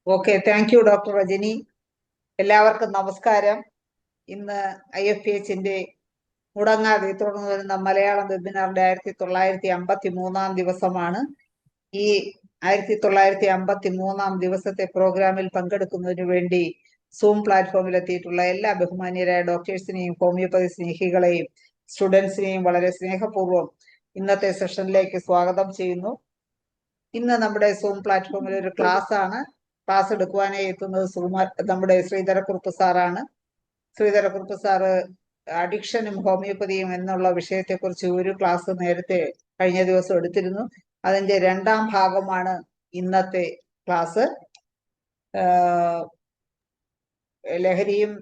Okay, thank you doctor Rajani. എല്ലാവർക്കും നമസ്കാരം. ഇന്ന് IFPHന്റെ മുടങ്ങാതെ തുടർന്നു വരുന്ന മലയാളം വെബിനാറിന്റെ 1953 ദിവസമാണ്. ഈ 1953 ദിവസത്തെ പ്രോഗ്രാമിൽ പങ്കെടുക്കുന്നതിന് വേണ്ടി സൂം പ്ലാറ്റ്ഫോമിൽ എത്തിയിട്ടുള്ള എല്ലാ ബഹുമാന്യരായ ഡോക്ടേഴ്സിനെയും ഹോമിയോപ്പതി സ്നേഹികളെയും സ്റ്റുഡൻസിനെയും വളരെ സ്നേഹപൂർവ്വം ഇന്നത്തെ സെഷനിലേക്ക് സ്വാഗതം ചെയ്യുന്നു. ഇന്ന് നമ്മുടെ സൂം പ്ലാറ്റ്ഫോമിൽ ഒരു ക്ലാസ് എടുക്കുവാനായി എത്തുന്നത് നമ്മുടെ ശ്രീധരക്കുറുപ്പ് സാറാണ്. ശ്രീധരക്കുറുപ്പ് സാറ് അഡിക്ഷനും ഹോമിയോപ്പതിയും എന്നുള്ള വിഷയത്തെക്കുറിച്ച് ഒരു ക്ലാസ് നേരത്തെ കഴിഞ്ഞ ദിവസം എടുത്തിരുന്നു. അതിന്റെ രണ്ടാം ഭാഗമാണ് ഇന്നത്തെ ക്ലാസ്. ലഹരിയും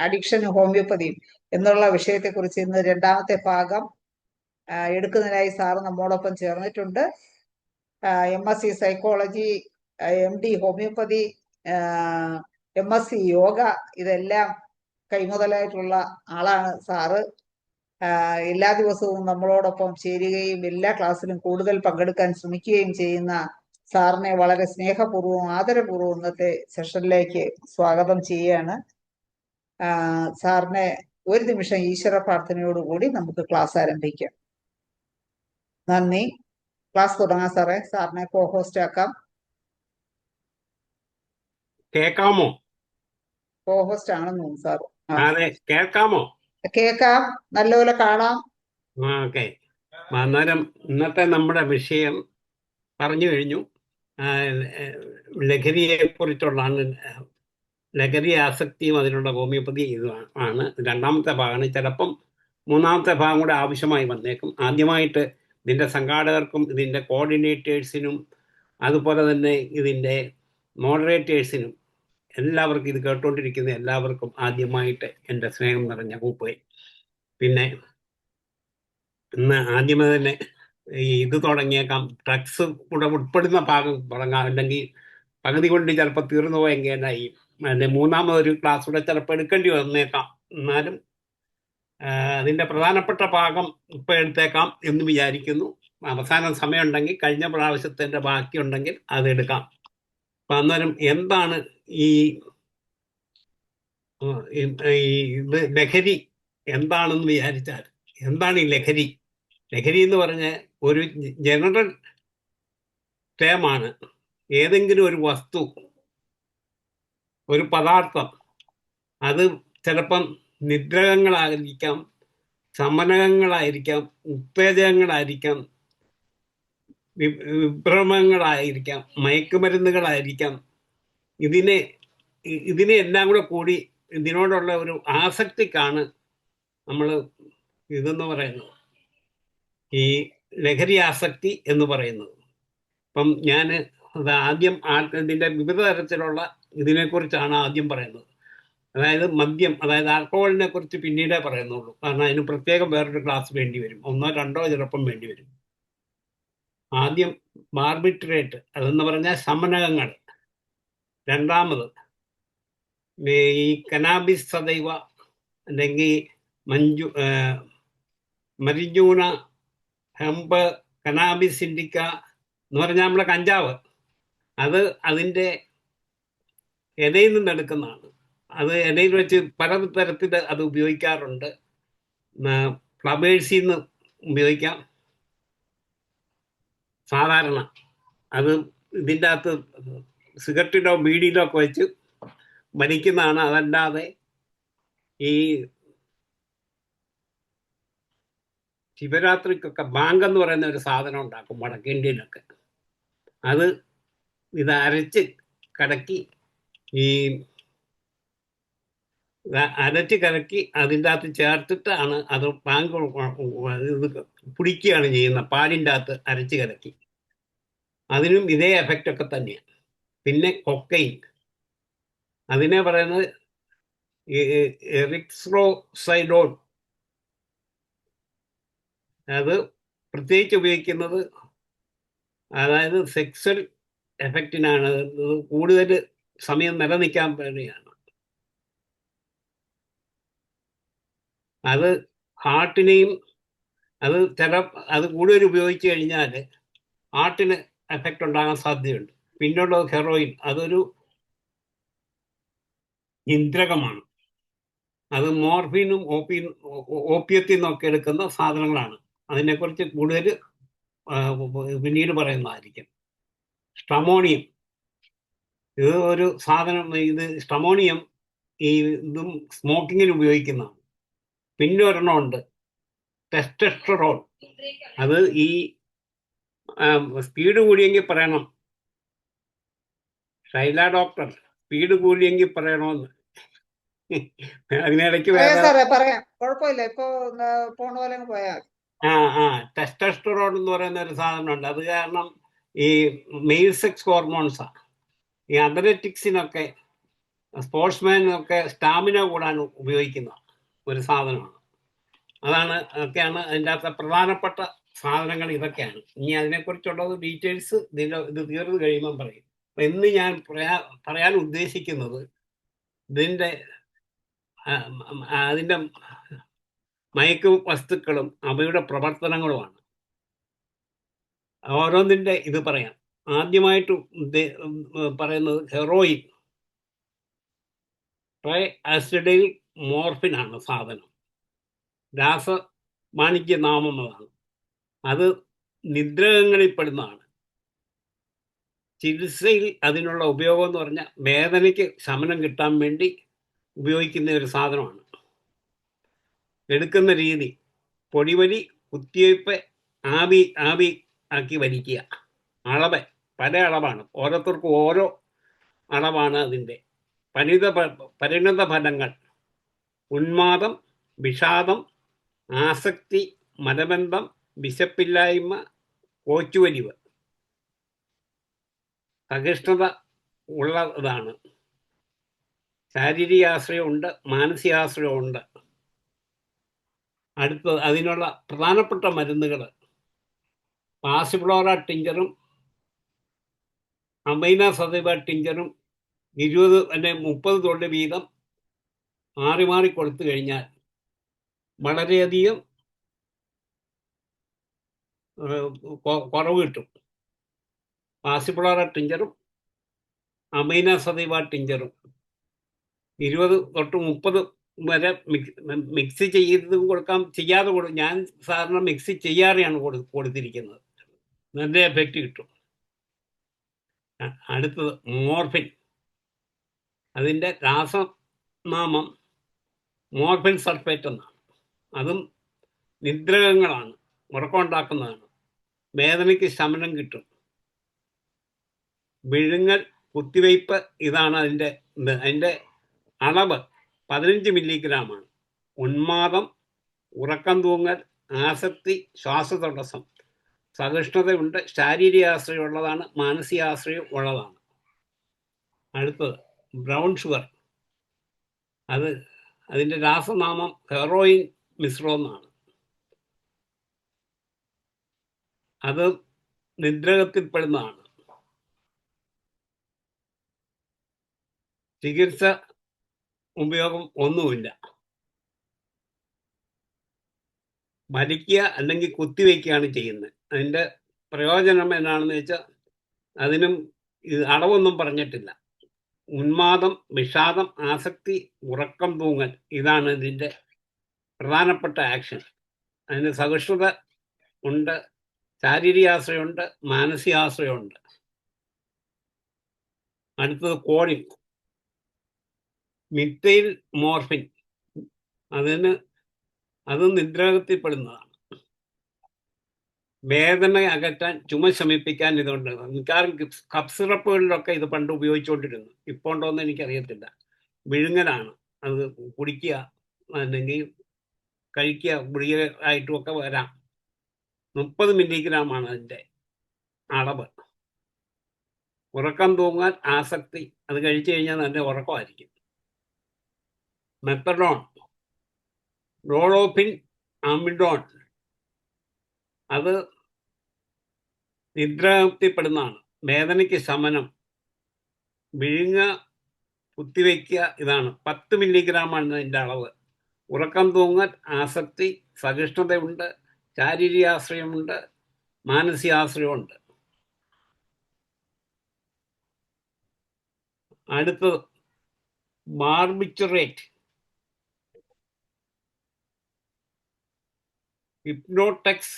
അഡിക്ഷനും ഹോമിയോപ്പതിയും എന്നുള്ള വിഷയത്തെക്കുറിച്ച് ഇന്ന് രണ്ടാമത്തെ ഭാഗം എടുക്കുന്നതിനായി സാറ് നമ്മോടൊപ്പം ചേർന്നിട്ടുണ്ട്. MSc psychology, MD homoeopathy, MSc yoga, ഇതെല്ലാം കൈമുതലായിട്ടുള്ള ആളാണ് സാറ്. എല്ലാ ദിവസവും നമ്മളോടൊപ്പം ചേരുകയും എല്ലാ ക്ലാസ്സിലും കൂടുതൽ പങ്കെടുക്കാൻ ശ്രമിക്കുകയും ചെയ്യുന്ന സാറിനെ വളരെ സ്നേഹപൂർവ്വം ആദരപൂർവ്വം ഇന്നത്തെ സെഷനിലേക്ക് സ്വാഗതം ചെയ്യുകയാണ്. സാറിനെ ഒരു നിമിഷം ഈശ്വര പ്രാർത്ഥനയോടുകൂടി നമുക്ക് ക്ലാസ് ആരംഭിക്കാം. നന്ദി. ക്ലാസ് തുടങ്ങാം സാറേ. സാറിനെ കോ ഹോസ്റ്റ് ആക്കാം. കേൾക്കാമോ? കോ ഹോസ്റ്റ് ആണെന്ന് തോന്നുന്നു സാർ. അതെ, കേൾക്കാമോ? കേൾക്കാം, നല്ലപോലെ കാണാം. ഓക്കെ. അന്നേരം ഇന്നത്തെ നമ്മുടെ വിഷയം പറഞ്ഞു കഴിഞ്ഞു. ലഹരിയെ കുറിച്ചുള്ളതാണ്. ലഹരി ആസക്തിയും അതിനുള്ള ഹോമിയോപ്പതി ഇതുമാണ് രണ്ടാമത്തെ ഭാഗമാണ്. ചിലപ്പം മൂന്നാമത്തെ ഭാഗം കൂടെ ആവശ്യമായി വന്നേക്കും. ആദ്യമായിട്ട് ഇതിൻ്റെ സംഘാടകർക്കും ഇതിൻ്റെ കോർഡിനേറ്റേഴ്സിനും അതുപോലെ തന്നെ ഇതിൻ്റെ മോഡറേറ്റേഴ്സിനും എല്ലാവർക്കും, ഇത് കേട്ടുകൊണ്ടിരിക്കുന്ന എല്ലാവർക്കും ആദ്യമായിട്ട് എൻ്റെ സ്നേഹം നിറഞ്ഞ കൂപ്പുകയും. പിന്നെ ഇന്ന് ആദ്യമേ തന്നെ ഇത് തുടങ്ങിയേക്കാം. ഡ്രഗ്സ് കൂടെ ഉൾപ്പെടുന്ന ഭാഗം തുടങ്ങാം, അല്ലെങ്കിൽ പകുതി കൊണ്ട് ചിലപ്പോൾ തീർന്നു പോയെങ്കിലായി. അതിൻ്റെ മൂന്നാമതൊരു ക്ലാസ് കൂടെ ചിലപ്പോൾ എടുക്കേണ്ടി വന്നേക്കാം. എന്നാലും അതിൻ്റെ പ്രധാനപ്പെട്ട ഭാഗം ഇപ്പോൾ എടുത്തേക്കാം എന്ന് വിചാരിക്കുന്നു. അവസാനം സമയമുണ്ടെങ്കിൽ കഴിഞ്ഞ പ്രാവശ്യത്തിൻ്റെ ബാക്കിയുണ്ടെങ്കിൽ അതെടുക്കാം. അപ്പം അന്നേരം എന്താണ് ഈ ഇത് ലഹരി എന്താണെന്ന് വിചാരിച്ചാൽ, എന്താണ് ഈ ലഹരി? ലഹരി എന്ന് പറഞ്ഞ ഒരു ജനറൽ ടേമാണ്. ഏതെങ്കിലും ഒരു വസ്തു, ഒരു പദാർത്ഥം, അത് ചിലപ്പം നിദ്രകങ്ങളായിരിക്കാം, സമനകങ്ങളായിരിക്കാം, ഉത്തേജകങ്ങളായിരിക്കാം, വിഭ്രമങ്ങളായിരിക്കാം, മയക്കുമരുന്നുകളായിരിക്കാം. ഇതിനെ എല്ലാം കൂടി ഇതിനോടുള്ള ഒരു ആസക്തിക്കാണ് നമ്മൾ ഇതെന്ന് പറയുന്നത്, ഈ ലഹരി ആസക്തി എന്ന് പറയുന്നത്. അപ്പം ഞാൻ ആദ്യം ഇതിൻ്റെ വിവിധ തരത്തിലുള്ള ഇതിനെക്കുറിച്ചാണ് ആദ്യം പറയുന്നത്. അതായത് മദ്യം, അതായത് ആൽക്കഹോളിനെ കുറിച്ച് പിന്നീടേ പറയുന്നുള്ളൂ. കാരണം അതിന് പ്രത്യേകം വേറൊരു ക്ലാസ് വേണ്ടി വരും, 1 or 2 ചിലപ്പം വേണ്ടി വരും. ആദ്യം ബാർബിട്രേറ്റ്, അതെന്ന് പറഞ്ഞാൽ സമനകങ്ങൾ. രണ്ടാമത് ഈ കനാബിസ് സദൈവ, അല്ലെങ്കിൽ മരിജൂണ, ഹെമ്പ്, കനാബിസ് ഇൻഡിക്ക എന്ന് പറഞ്ഞാൽ നമ്മളെ കഞ്ചാവ്. അത് അതിൻ്റെ ഇലയിൽ നിന്ന് എടുക്കുന്നതാണ്. അത് ഇലയിൽ വെച്ച് പല തരത്തിൽ അത് ഉപയോഗിക്കാറുണ്ട്. ഫ്ലവേഴ്സിൽ നിന്ന് ഉപയോഗിക്കാം. സാധാരണ അത് ഇതിൻ്റെ അകത്ത് സിഗരറ്റിലോ ബീഡിയിലോ ഒക്കെ വെച്ച് വലിക്കുന്നതാണ്. അതല്ലാതെ ഈ ശിവരാത്രിക്കൊക്കെ ബാങ്ക് എന്ന് പറയുന്ന ഒരു സാധനം ഉണ്ടാക്കും വടക്കേന്ത്യയിലൊക്കെ. അത് ഇത് അരച്ച് കലക്കി അതിൻ്റെ അകത്ത് ചേർത്തിട്ടാണ് അത് ബാങ്ക് ഇത് പിടിക്കുകയാണ് ചെയ്യുന്നത്. പാലിൻ്റെ അകത്ത് അരച്ച് കലക്കി. അതിനും ഇതേ എഫക്റ്റ് ഒക്കെ തന്നെയാണ്. പിന്നെ കൊക്കൈൻ, അതിനെ പറയുന്നത് എറിത്രോസൈഡോൺ. അത് പ്രത്യേകിച്ച് ഉപയോഗിക്കുന്നത് അതായത് സെക്സ്വൽ എഫക്റ്റിനാണ്. കൂടുതൽ സമയം നിലനിൽക്കാൻ വേണ്ടിയാണ്. അത് ഹാർട്ടിനെയും അത് കൂടുതൽ ഉപയോഗിച്ച് കഴിഞ്ഞാൽ ഹാർട്ടിന് എഫക്റ്റ് ഉണ്ടാകാൻ സാധ്യതയുണ്ട്. പിന്നുള്ളത് ഹെറോയിൻ. അതൊരു ഇന്ദ്രകമാണ്. അത് മോർഫിനും ഓപ്പിയത്തിൽ നിന്നൊക്കെ എടുക്കുന്ന സാധനങ്ങളാണ്. അതിനെക്കുറിച്ച് കൂടുതൽ പിന്നീട് പറയുന്നതായിരിക്കും. സ്ട്രമോണിയം, ഇത് ഒരു സാധനം. ഇത് സ്ട്രമോണിയം ഇതും സ്മോക്കിങ്ങിന് ഉപയോഗിക്കുന്നതാണ്. പിന്നെ ഒരെണ്ണമുണ്ട് ടെസ്റ്റോസ്റ്ററോൺ. അത് ഈ സ്പീഡ് കൂടിയെങ്കിൽ പറയണം, ഷൈല ഡോക്ടർ, സ്പീഡ് കൂടിയെങ്കിൽ പറയണമെന്ന്. അതിനിടയ്ക്ക് വേറെ സാറേ പറയാം, കുഴപ്പമില്ല. ഇപ്പൊ പോണ പോലെ പോയാൽ ടെസ്റ്റോസ്റ്ററോൺ എന്ന് പറയുന്ന ഒരു സാധനമുണ്ട്. അത് കാരണം ഈ മെയിൽ സെക്സ് ഹോർമോൺസാണ്. ഈ അത്ലറ്റിക്സിനൊക്കെ സ്പോർട്സ്മാനൊക്കെ സ്റ്റാമിന കൂടാൻ ഉപയോഗിക്കുന്ന ഒരു സാധനമാണ്. ഒക്കെയാണ് അതിൻ്റെ അകത്തെ പ്രധാനപ്പെട്ട സാധനങ്ങൾ. ഇതൊക്കെയാണ്. ഇനി അതിനെക്കുറിച്ചുള്ളത് ഡീറ്റെയിൽസ് ഇത് തീർന്നു കഴിയുമ്പം പറയും. അപ്പം ഇന്ന് ഞാൻ പറയാൻ ഉദ്ദേശിക്കുന്നത് അതിൻ്റെ മയക്കു വസ്തുക്കളും അവയുടെ പ്രവർത്തനങ്ങളുമാണ്. ഓരോന്നിൻ്റെ ഇത് പറയാം. ആദ്യമായിട്ട് പറയുന്നത് ഹെറോയിൻ, ട്രൈ ആസിഡൈൽ മോർഫിനാണ് സാധനം. രാസവാണിജ്യ നാമമാണ്. അത് നിദ്രകങ്ങളിൽപ്പെടുന്നതാണ്. ചികിത്സയിൽ അതിനുള്ള ഉപയോഗം എന്ന് പറഞ്ഞാൽ വേദനയ്ക്ക് ശമനം കിട്ടാൻ വേണ്ടി ഉപയോഗിക്കുന്ന ഒരു സാധനമാണ്. എടുക്കുന്ന രീതി പൊടിവലി, കുത്തിവയ്പ്പ്, ആവി ആക്കി വലിക്കുക. അളവ് പല അളവാണ്, ഓരോരുത്തർക്കും ഓരോ അളവാണ് അതിൻ്റെ. പരിണിത ഫലങ്ങൾ ഉന്മാദം, വിഷാദം, ആസക്തി, മലബന്ധം, വിശപ്പില്ലായ്മ, കോച്ചുവലിവ്, സഹിഷ്ണുത ഉള്ളതാണ്. ശാരീരിക ആശ്രയമുണ്ട്, മാനസികാശ്രയമുണ്ട്. അടുത്തത് അതിനുള്ള പ്രധാനപ്പെട്ട മരുന്നുകൾ പാസിഫ്ലോറ ടിഞ്ചറും അമൈന സദൈവ ടിഞ്ചറും 20 അല്ലെങ്കിൽ 30 തൊള്ളി വീതം മാറി കൊടുത്തു കഴിഞ്ഞാൽ വളരെയധികം കുറവ് കിട്ടും. പാസിഫ്ലോറ ടിഞ്ചറും അമൈന സദൈവ ടിഞ്ചറും 20 തൊട്ട് 30 വരെ മിക്സ് ചെയ്ത് കൊടുക്കാം, ചെയ്യാതെ ഞാൻ സാധാരണ മിക്സ് ചെയ്യാതെയാണ് കൊടുത്തിരിക്കുന്നത്. നല്ല എഫക്റ്റ് കിട്ടും. അടുത്തത് മോർഫിൻ. അതിൻ്റെ രാസനാമം മോർഫിൻ സൾഫേറ്റ് എന്നാണ്. അതും നിദ്രകങ്ങളാണ്, ഉറക്കമുണ്ടാക്കുന്നതാണ്. വേദനയ്ക്ക് ശമനം കിട്ടും. വിഴുങ്ങൽ, കുത്തിവയ്പ്പ്, ഇതാണ് അതിൻ്റെ അളവ് 15 മില്ലിഗ്രാമാണ്. ഉന്മാദം, ഉറക്കം തൂങ്ങൽ, ആസക്തി, ശ്വാസതടസ്സം, സഹിഷ്ണുതയുണ്ട്, ശാരീരിക ആശ്രയം ഉള്ളതാണ്, മാനസികാശ്രയം ഉള്ളതാണ്. അടുത്തത് ബ്രൗൺ ഷുഗർ. അതിൻ്റെ രാസനാമം ഹെറോയിൻ മിശ്രം എന്നാണ്. അത് നിദ്രകത്തിൽപ്പെടുന്നതാണ്. ചികിത്സ ഉപയോഗം ഒന്നുമില്ല. വലിക്കുക അല്ലെങ്കിൽ കുത്തിവയ്ക്കുകയാണ് ചെയ്യുന്നത്. അതിൻ്റെ പ്രയോജനം എന്നാണെന്ന് വെച്ചാൽ അതിനും അളവൊന്നും പറഞ്ഞിട്ടില്ല. ഉന്മാദം, വിഷാദം, ആസക്തി, ഉറക്കം തൂങ്ങൽ, ഇതാണ് ഇതിൻ്റെ പ്രധാനപ്പെട്ട ആക്ഷൻ. അതിന് സഹിഷ്ണുത ഉണ്ട്, ശാരീരികാശ്രയമുണ്ട്, മാനസികാശ്രയമുണ്ട്. അടുത്തത് കോഡിൻ, മിഥൈൽ മോർഫിൻ. അത് നിദ്രകത്തിൽപ്പെടുന്നതാണ്. വേദന അകറ്റാൻ, ചുമ ശമിപ്പിക്കാൻ ഇതുണ്ട്. മിക്കവാറും കഫ് സിറപ്പുകളിലൊക്കെ ഇത് പണ്ട് ഉപയോഗിച്ചുകൊണ്ടിരുന്നു. ഇപ്പോൾ ഉണ്ടോയെന്ന് എനിക്കറിയത്തില്ല. വിഴുങ്ങലാണ്. അത് കുടിക്കുക അല്ലെങ്കിൽ കഴിക്കുക, ഗുളിക ആയിട്ടുമൊക്കെ വരാം. 30 മില്ലിഗ്രാമാണ് അതിൻ്റെ അളവ്. ഉറക്കം തൂങ്ങാൻ, ആസക്തി, അത് കഴിച്ചു കഴിഞ്ഞാൽ നല്ല ഉറക്കമായിരിക്കും. മെത്തഡോൺ, റോളോഫിൻ, ആമിഡോൺ, അത് നിദ്രകത്തിൽപ്പെടുന്നതാണ്. വേദനയ്ക്ക് ശമനം, വിഴുങ്ങ, കുത്തിവയ്ക്കുക, ഇതാണ്. 10 മില്ലിഗ്രാമാണ് അതിൻ്റെ അളവ്. ഉറക്കം തൂങ്ങൽ, ആസക്തി, സഹിഷ്ണുതയുണ്ട്, ശാരീരികാശ്രയമുണ്ട്, മാനസികാശ്രയമുണ്ട്. അടുത്തത് ബാർബിറ്റുറേറ്റ്, ഹിപ്നോടെക്സ്,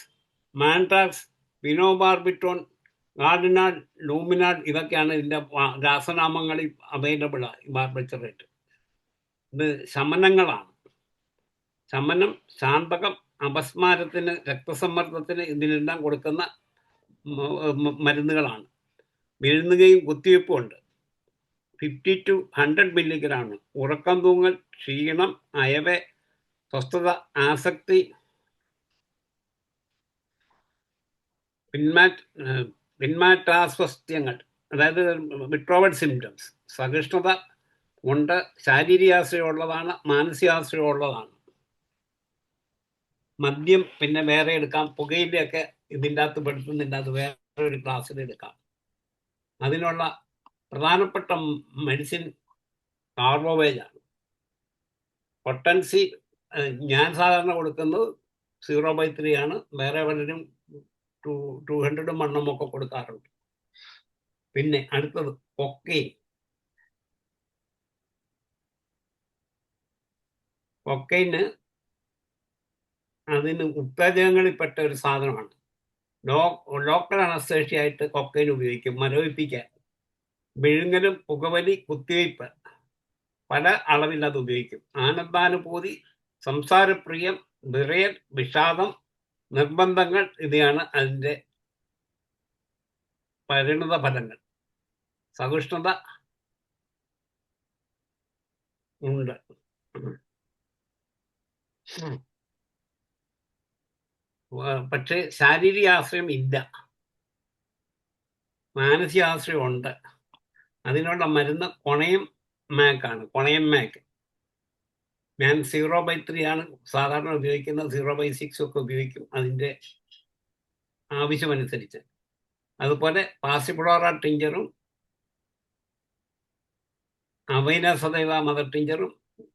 മാൻട്രാക്സ്, ഫിനോബാർബിറ്റോൺ, ഗാർഡിനാൾ, ലൂമിനാൾ, ഇതൊക്കെയാണ് ഇതിൻ്റെ രാസനാമങ്ങളിൽ അവൈലബിൾ ആയി. ബാർബിറ്റുറേറ്റ് ഇത് ശമനങ്ങളാണ്. ശമനം, ശാന്തകം, അപസ്മാരത്തിന്, രക്തസമ്മർദ്ദത്തിന്, ഇതിനെല്ലാം കൊടുക്കുന്ന മരുന്നുകളാണ്. വിഴുങ്ങുകയും കുത്തിവയ്പ്പും ഉണ്ട്. 50 to 100 മില്ലിഗ്രാം. ഉറക്കം തൂങ്ങൽ, ക്ഷീണം, അയവ്, സ്വസ്ഥത, ആസക്തി, പിന്മാറ്റാസ്വാസ്ഥ്യങ്ങൾ, അതായത് വിട്രോവൽ സിംറ്റംസ്, സഹിഷ്ണുത ഉണ്ട്. ശാരീരികാശ്രയമുള്ളതാണ്, മാനസികാശ്രയമുള്ളതാണ്. മദ്യം പിന്നെ വേറെ എടുക്കാം. പുകയിലൊക്കെ ഇതിൻ്റെ അകത്ത് പെടുത്തുന്നില്ല, അത് വേറെ ഒരു ക്ലാസ്സിൽ എടുക്കാം. അതിനുള്ള പ്രധാനപ്പെട്ട മെഡിസിൻ കാർബോവേജാണ്. പൊട്ടൻസി ഞാൻ സാധാരണ കൊടുക്കുന്നത് 0/3 ആണ്. വേറെ പലരും 200 മണ്ണമൊക്കെ കൊടുക്കാറുണ്ട്. പിന്നെ അടുത്തത് കൊക്കൈൻ. കൊക്കൈന് അതിന് ഉത്തേജകങ്ങളിൽപ്പെട്ട ഒരു സാധനമാണ്. ലോക്കൽ അനസ്തേഷ്യ കൊക്കൈൻ ഉപയോഗിക്കും മരവിപ്പിക്കാൻ. വിഴുങ്ങലും പുകവലി, കുത്തിവയ്പ്പ് പല അളവിൽ അത് ഉപയോഗിക്കും. ആനന്ദാനുഭൂതി, സംസാരപ്രിയം, വിറയൽ, വിഷാദം, നിർബന്ധങ്ങൾ, ഇവയാണ് അതിൻ്റെ പരിണിത ഫലങ്ങൾ. സഹിഷ്ണുത ഉണ്ട്. പക്ഷേ ശാരീരികാശ്രയം ഇല്ല, മാനസികാശ്രയം ഉണ്ട്. അതിനുള്ള മരുന്ന് കൊണയം മാക്കാണ്. കൊണയം മാക്ക് ഞാൻ 0/3 ആണ് സാധാരണ ഉപയോഗിക്കുന്നത്. 0/6 ഒക്കെ ഉപയോഗിക്കും അതിൻ്റെ ആവശ്യമനുസരിച്ച്. അതുപോലെ പാസിഫ്ലോറ ടിഞ്ചറും അവൈന സദൈവ മദർ ടിഞ്ചറും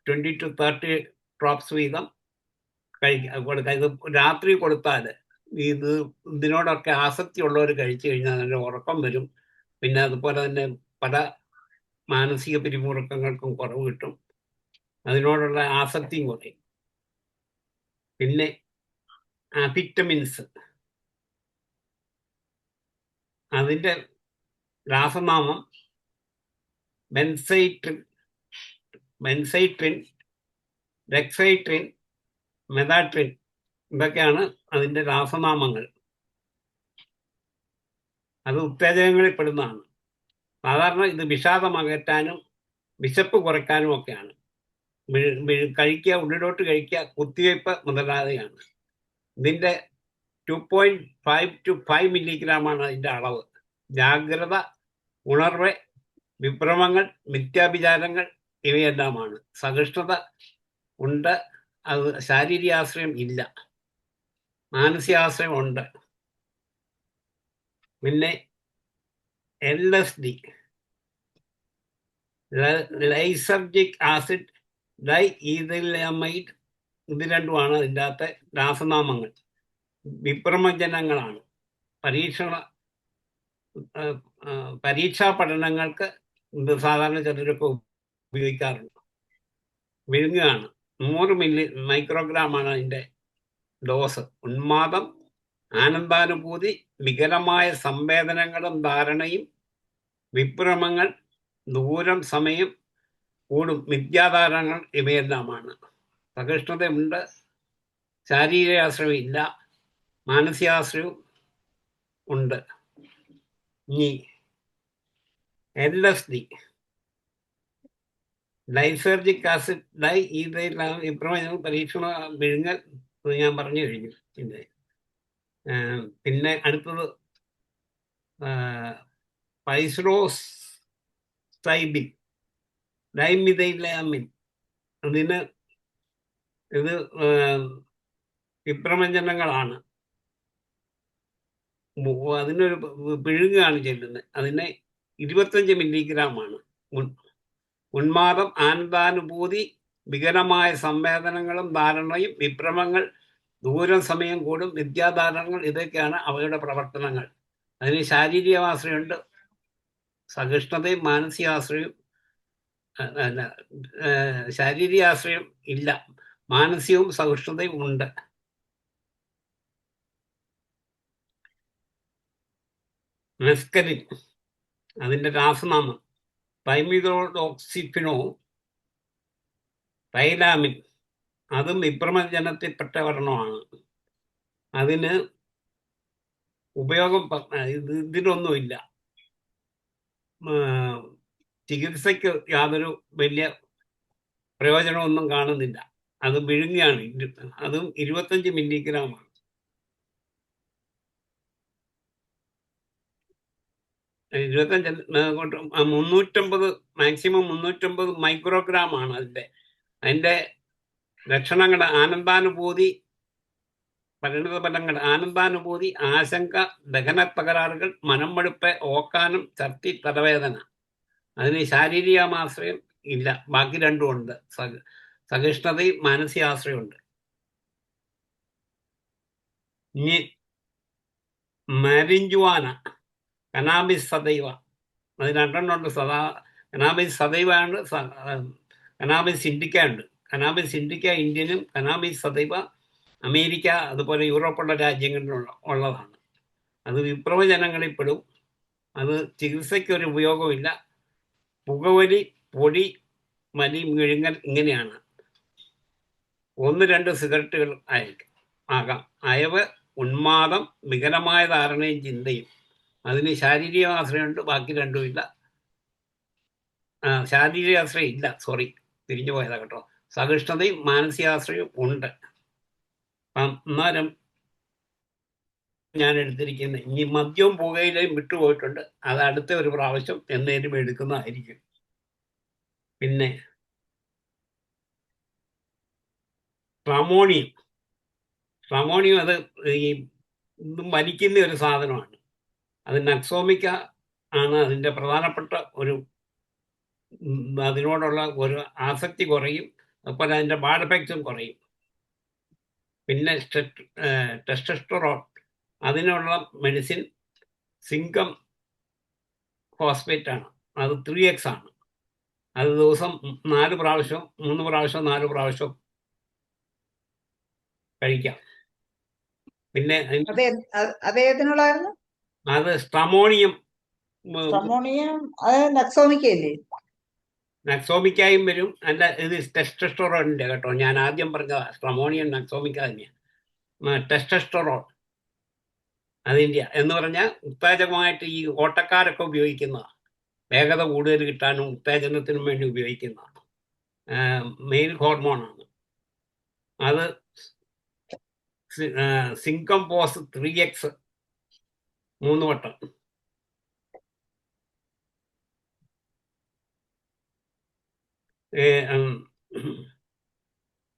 20 to 30 ഡ്രോപ്സ് വീതം കൊടുക്കുക. ഇത് രാത്രി കൊടുത്താൽ ഇതിനോടൊക്കെ ആസക്തി ഉള്ളവർ കഴിച്ചു കഴിഞ്ഞാൽ അതിൻ്റെ ഉറക്കം വരും. പിന്നെ അതുപോലെ തന്നെ പല മാനസിക പിരിമുറുക്കങ്ങൾക്കും കുറവ് കിട്ടും. അതിനോടുള്ള ആസക്തിയും കുറയും. പിന്നെ വിറ്റമിൻസ്, അതിൻ്റെ രാസനാമം ബെൻസൈട്രിൻ, ഡെക്സൈട്രിൻ, മെതാട്രിൻ, ഇതൊക്കെയാണ് അതിൻ്റെ രാസനാമങ്ങൾ. അത് ഉത്തേജകങ്ങളിൽ പെടുന്നതാണ്. സാധാരണ ഇത് വിഷാദം അകറ്റാനും വിശപ്പ് കുറയ്ക്കാനും ഒക്കെയാണ്. കഴിക്കുക, ഉള്ളിലോട്ട് കഴിക്കുക, കുത്തിവയ്പ്പ് മുതലാതെയാണ്. ഇതിൻ്റെ 2.5 to 5 മില്ലിഗ്രാമാണ് അതിൻ്റെ അളവ്. ജാഗ്രത, ഉണർവ്, വിഭ്രമങ്ങൾ, മിഥ്യാഭിചാരങ്ങൾ ഇവയെല്ലാമാണ്. സഹിഷ്ണുത ഉണ്ട്. അത് ശാരീരികാശ്രയം ഇല്ല, മാനസികാശ്രയം ഉണ്ട്. പിന്നെ LSD, ലൈസർജിക് ആസിഡ് ഡൈ ഈഥൈലമൈഡ്, ഇത് രണ്ടുമാണ് അതിൻ്റെ അകത്തെ രാസനാമങ്ങൾ. വിഭ്രമജനങ്ങളാണ്. പരീക്ഷാ പഠനങ്ങൾക്ക് ഇത് സാധാരണ ചിലരൊക്കെ ഉപയോഗിക്കാറുണ്ട്. വിഴുങ്ങുകയാണ്. 100 മൈക്രോഗ്രാമാണ് അതിൻ്റെ ഡോസ്. ഉന്മാദം, ആനന്ദാനുഭൂതി, വികലമായ സംവേദനങ്ങളും ധാരണയും, വിഭ്രമങ്ങൾ, ദൂരം, സമയം കൂടും, മിഥ്യാധാരണകൾ ഇവയെല്ലാമാണ്. സഹിഷ്ണുതയുണ്ട്. ശാരീരികാശ്രയം ഇല്ല, മാനസികാശ്രയവും ഉണ്ട്. ഇനി LSD, ലൈസർജിക് ആസിഡ് ഡൈ ഈഥൈലമൈഡ്, പരീക്ഷണ വിഴുങ്ങൽ ഞാൻ പറഞ്ഞു കഴിഞ്ഞു. പിന്നെ അടുത്തത് പൈസ്ലോസൈബിൻ, ഡൈമിഥൈലമിൻ. ഇത് വിഭ്രമജനങ്ങളാണ്. അതിനൊരു പിഴുങ്ങാണ് ചെല്ലുന്നത്. അതിന് 25 മില്ലിഗ്രാമാണ്. ഉന്മാദം, ആനന്ദാനുഭൂതി, വികലമായ സംവേദനങ്ങളും ധാരണയും, വിഭ്രമങ്ങൾ, ദൂരം സമയം കൂടും വിദ്യാധാരങ്ങൾ, ഇതൊക്കെയാണ് അവയുടെ പ്രവർത്തനങ്ങൾ. അതിന് ശാരീരികമാശ്രയമുണ്ട്, സഹിഷ്ണുതയും മാനസികാശ്രയവും. അല്ല, ശാരീരികാശ്രയം ഇല്ല, മാനസികവും സഹിഷ്ണുതയും ഉണ്ട്. മെസ്കലിൻ, അതിന്റെ രാസനാമം തൈമിതോക്സിഫിനോ തൈലാമിൻ, അതും വിഭ്രമജനത്തിൽപ്പെട്ട ഒരെണ്ണമാണ്. അതിന് ഉപയോഗം ഇതിനൊന്നുമില്ല, ചികിത്സയ്ക്ക് യാതൊരു വലിയ പ്രയോജനമൊന്നും കാണുന്നില്ല. അത് വിഴുങ്ങിയാണ്, അതും 25 മില്ലിഗ്രാമാണ്. ഇരുപത്തഞ്ച് 350, മാക്സിമം 350 മൈക്രോഗ്രാം ആണ് അതിന്റെ ലക്ഷണങ്ങൾ. ആനന്ദാനുഭൂതി, പരിണിത ഫലങ്ങൾ: ആനന്ദാനുഭൂതി, ആശങ്ക, ദഹന തകരാറുകൾ, മനം മടുപ്പ്, ഓക്കാനം, ഛർദി, തലവേദന. അതിന് ശാരീരികമാശ്രയം ഇല്ല, ബാക്കി രണ്ടും ഉണ്ട്, സഹിഷ്ണുതയും മാനസികാശ്രയമുണ്ട്. ഇനി മരിഞ്ചുവാന, കനാബിസ് സദൈവ, അത് രണ്ടെണ്ണമുണ്ട്. കനാബിസ് സദൈവ ഉണ്ട്, കനാബിസ് ഇൻഡിക്ക ഉണ്ട്. കനാബിസ് ഇൻഡിക്ക ഇന്ത്യനും, കനാബിസ് സദൈവ അമേരിക്ക അതുപോലെ യൂറോപ്പുള്ള രാജ്യങ്ങളിലുള്ള ഉള്ളതാണ്. അത് വിപ്ലവജനങ്ങളിൽ പെടും. അത് ചികിത്സയ്ക്കൊരു ഉപയോഗമില്ല. പുകവലി, പൊടി, വലി, വിഴുങ്ങൽ ഇങ്ങനെയാണ്. 1-2 സിഗരറ്റുകൾ ആകാം. അയവ്, ഉന്മാദം, വികലമായ ധാരണയും ചിന്തയും. അതിന് ശാരീരിക ആശ്രയമുണ്ട്, ബാക്കി രണ്ടുമില്ല. ശാരീരിക ആശ്രയം ഇല്ല, സോറി, തിരിഞ്ഞു പോയതാ കേട്ടോ. സഹിഷ്ണുതയും മാനസികാശ്രയവും ഉണ്ട്. അന്നേരം ഞാൻ എടുത്തിരിക്കുന്ന ഇനി മദ്യവും പുകയിലയും വിട്ടുപോയിട്ടുണ്ട്, അത് അടുത്ത ഒരു പ്രാവശ്യം എന്നേലും എടുക്കുന്നതായിരിക്കും. പിന്നെ ട്രമോണിയം അത് ഈ വലിക്കുന്ന ഒരു സാധനമാണ്. അത് നക്സോമിക്ക ആണ് അതിൻ്റെ പ്രധാനപ്പെട്ട ഒരു, അതിനോടുള്ള ഒരു ആസക്തി കുറയും, അതുപോലെ അതിൻ്റെ ബാഡ് എഫക്റ്റും കുറയും. പിന്നെ ടെസ്റ്റോസ്റ്ററോൺ, അതിനുള്ള മെഡിസിൻ സിങ്കം ഫോസ്ഫേറ്റ് ആണ്, അത് 3x ആണ്. അത് ദിവസം 4 പ്രാവശ്യം 3 പ്രാവശ്യം 4 പ്രാവശ്യം കഴിക്കാം. പിന്നെ അതേതിനുള്ളായിരുന്നു? അത് സ്ട്രമോണിയം. നക്സോമിക്കായും വരും. അല്ല, ഇത് ടെസ്റ്റോസ്റ്ററോണിന്റെ കേട്ടോ, ഞാൻ ആദ്യം പറഞ്ഞതാ. സ്ട്രമോണിയം നക്സോമിക്ക തന്നെയാണ്. ടെസ്റ്റോസ്റ്ററോൺ അതിൻ്റെ എന്ന് പറഞ്ഞാൽ ഉത്തേജകമായിട്ട് ഈ ഓട്ടക്കാരൊക്കെ ഉപയോഗിക്കുന്നതാണ്. വേഗത കൂടുതൽ കിട്ടാനും ഉത്തേജനത്തിനും വേണ്ടി ഉപയോഗിക്കുന്നതാണ്. മെയിൽ ഹോർമോണാണ് അത്. സിങ്കംപോസ് 3x 3 വട്ടം.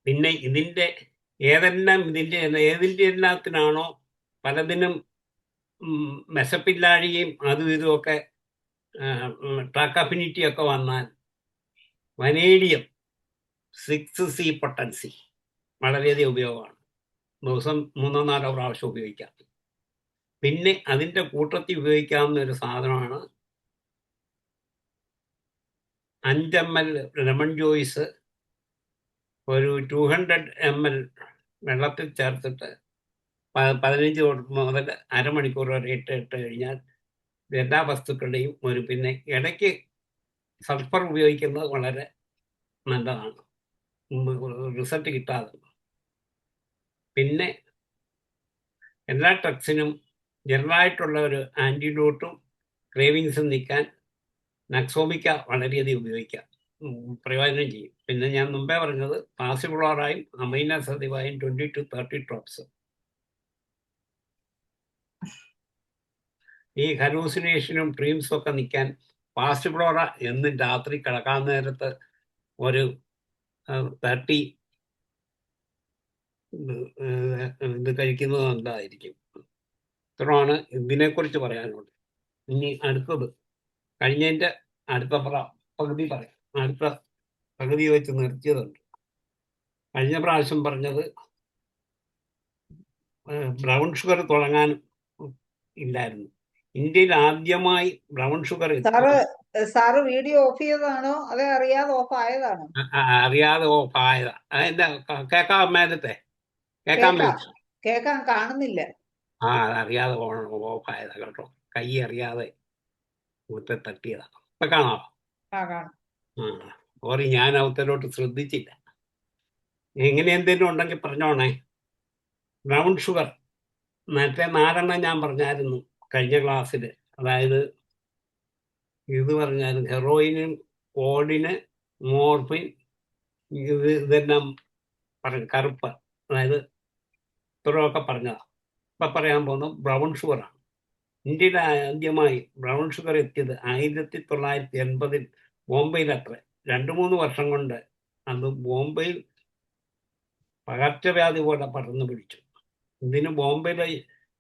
പിന്നെ ഇതിൻ്റെ ഏതിൻ്റെ എല്ലാത്തിനാണോ പലതിനും മെസപ്പില്ലാഴിയും അതും ഇതുമൊക്കെ ട്രാക്കഫിനിറ്റിയൊക്കെ വന്നാൽ വനേഡിയം 6C പൊട്ടൻസി വളരെയധികം ഉപയോഗമാണ്. ദിവസം 3-4 പ്രാവശ്യം ഉപയോഗിക്കാം. പിന്നെ അതിൻ്റെ കൂട്ടത്തിൽ ഉപയോഗിക്കാവുന്ന ഒരു സാധനമാണ് 5 ml ലെമൺ ജ്യൂസ് ഒരു 200 ml വെള്ളത്തിൽ ചേർത്തിട്ട് 15 മുതൽ അരമണിക്കൂർ വരെ ഇട്ട് കഴിഞ്ഞാൽ എല്ലാ വസ്തുക്കളുടെയും ഒരു, പിന്നെ ഇടയ്ക്ക് സൾഫർ ഉപയോഗിക്കുന്നത് വളരെ നല്ലതാണ്, റിസൾട്ട് കിട്ടാതെ. പിന്നെ എല്ലാ ഡ്രഗ്സിനും ജനറലായിട്ടുള്ള ഒരു ആൻറ്റിഡോട്ടും ക്രേവിങ്സും നീക്കാൻ നക്സോമിക്ക വളരെയധികം ഉപയോഗിക്കാം, പ്രയോജനം ചെയ്യും. പിന്നെ ഞാൻ മുമ്പേ പറഞ്ഞത് പാസിഫ്ലോറയും അമൈന സദിവായും 20 to 30 ഡ്രോപ്സ്. ഈ ഹലൂസിനേഷനും ഡ്രീംസും ഒക്കെ നിൽക്കാൻ പാസിഫ്ലോറ എന്നും രാത്രി കിടക്കാൻ നേരത്ത് ഒരു 30 ഇത് കഴിക്കുന്നത് നല്ലതായിരിക്കും. ഇത്രയാണ് ഇതിനെക്കുറിച്ച് പറയാനുള്ളത്. ഇനി അടുത്തത് കഴിഞ്ഞതിൻ്റെ അടുത്ത പകുതി പറയാം. അടുത്ത പകുതി വെച്ച് നിർത്തിയതുണ്ട്. കഴിഞ്ഞ പ്രാവശ്യം പറഞ്ഞത് ബ്രൗൺ ഷുഗർ തുടങ്ങാൻ ഇല്ലായിരുന്നു. ഇന്ത്യയിൽ ആദ്യമായി brown sugar sir sir video of ചെയ്തതാണോ അതെ അറിയാതെ ഓഫ് ആയതാണോ? അറിയാതെ ഓഫായതാ. അതെന്താ കേൾക്കാം നേരത്തെ? കേൾക്കാൻ കേക്കാം പറ്റും. കേക്കാൻ കാണുന്നില്ല. അതറിയാതെ ഓഫായതാ കേട്ടോ. കൈ അറിയാതെ മുറ്റ തട്ടിയതാ. ഇപ്പൊ കാണാം. ആ കാണും. സോറി, ഞാൻ അവത്തലോട്ട് ശ്രദ്ധിച്ചില്ല. എങ്ങനെ എന്തെങ്കിലും ഉണ്ടെങ്കിൽ പറഞ്ഞോണേ. ബ്രൗൺ ഷുഗർ നേരത്തെ 4 ഞാൻ പറഞ്ഞായിരുന്നു കഴിഞ്ഞ ക്ലാസ്സിൽ. അതായത് ഇത് പറഞ്ഞായിരുന്നു ഹെറോയിനും കോഡിന് മോർഫിൻ ഇതെല്ലാം പറഞ്ഞു. കറുപ്പ്, അതായത് ഇത്രയൊക്കെ പറഞ്ഞതാ. ഇപ്പൊ പറയാൻ പോകുന്നത് ബ്രൗൺ ഷുഗറാണ്. ഇന്ത്യയിൽ ആദ്യമായി ബ്രൗൺ ഷുഗർ എത്തിയത് 1980 ബോംബെയിലത്ര. 2-3 വർഷം കൊണ്ട് അത് ബോംബെയിൽ പകർച്ചവ്യാധി പോലെ പടർന്നു പിടിച്ചു. ഇതിന് ബോംബെയിലെ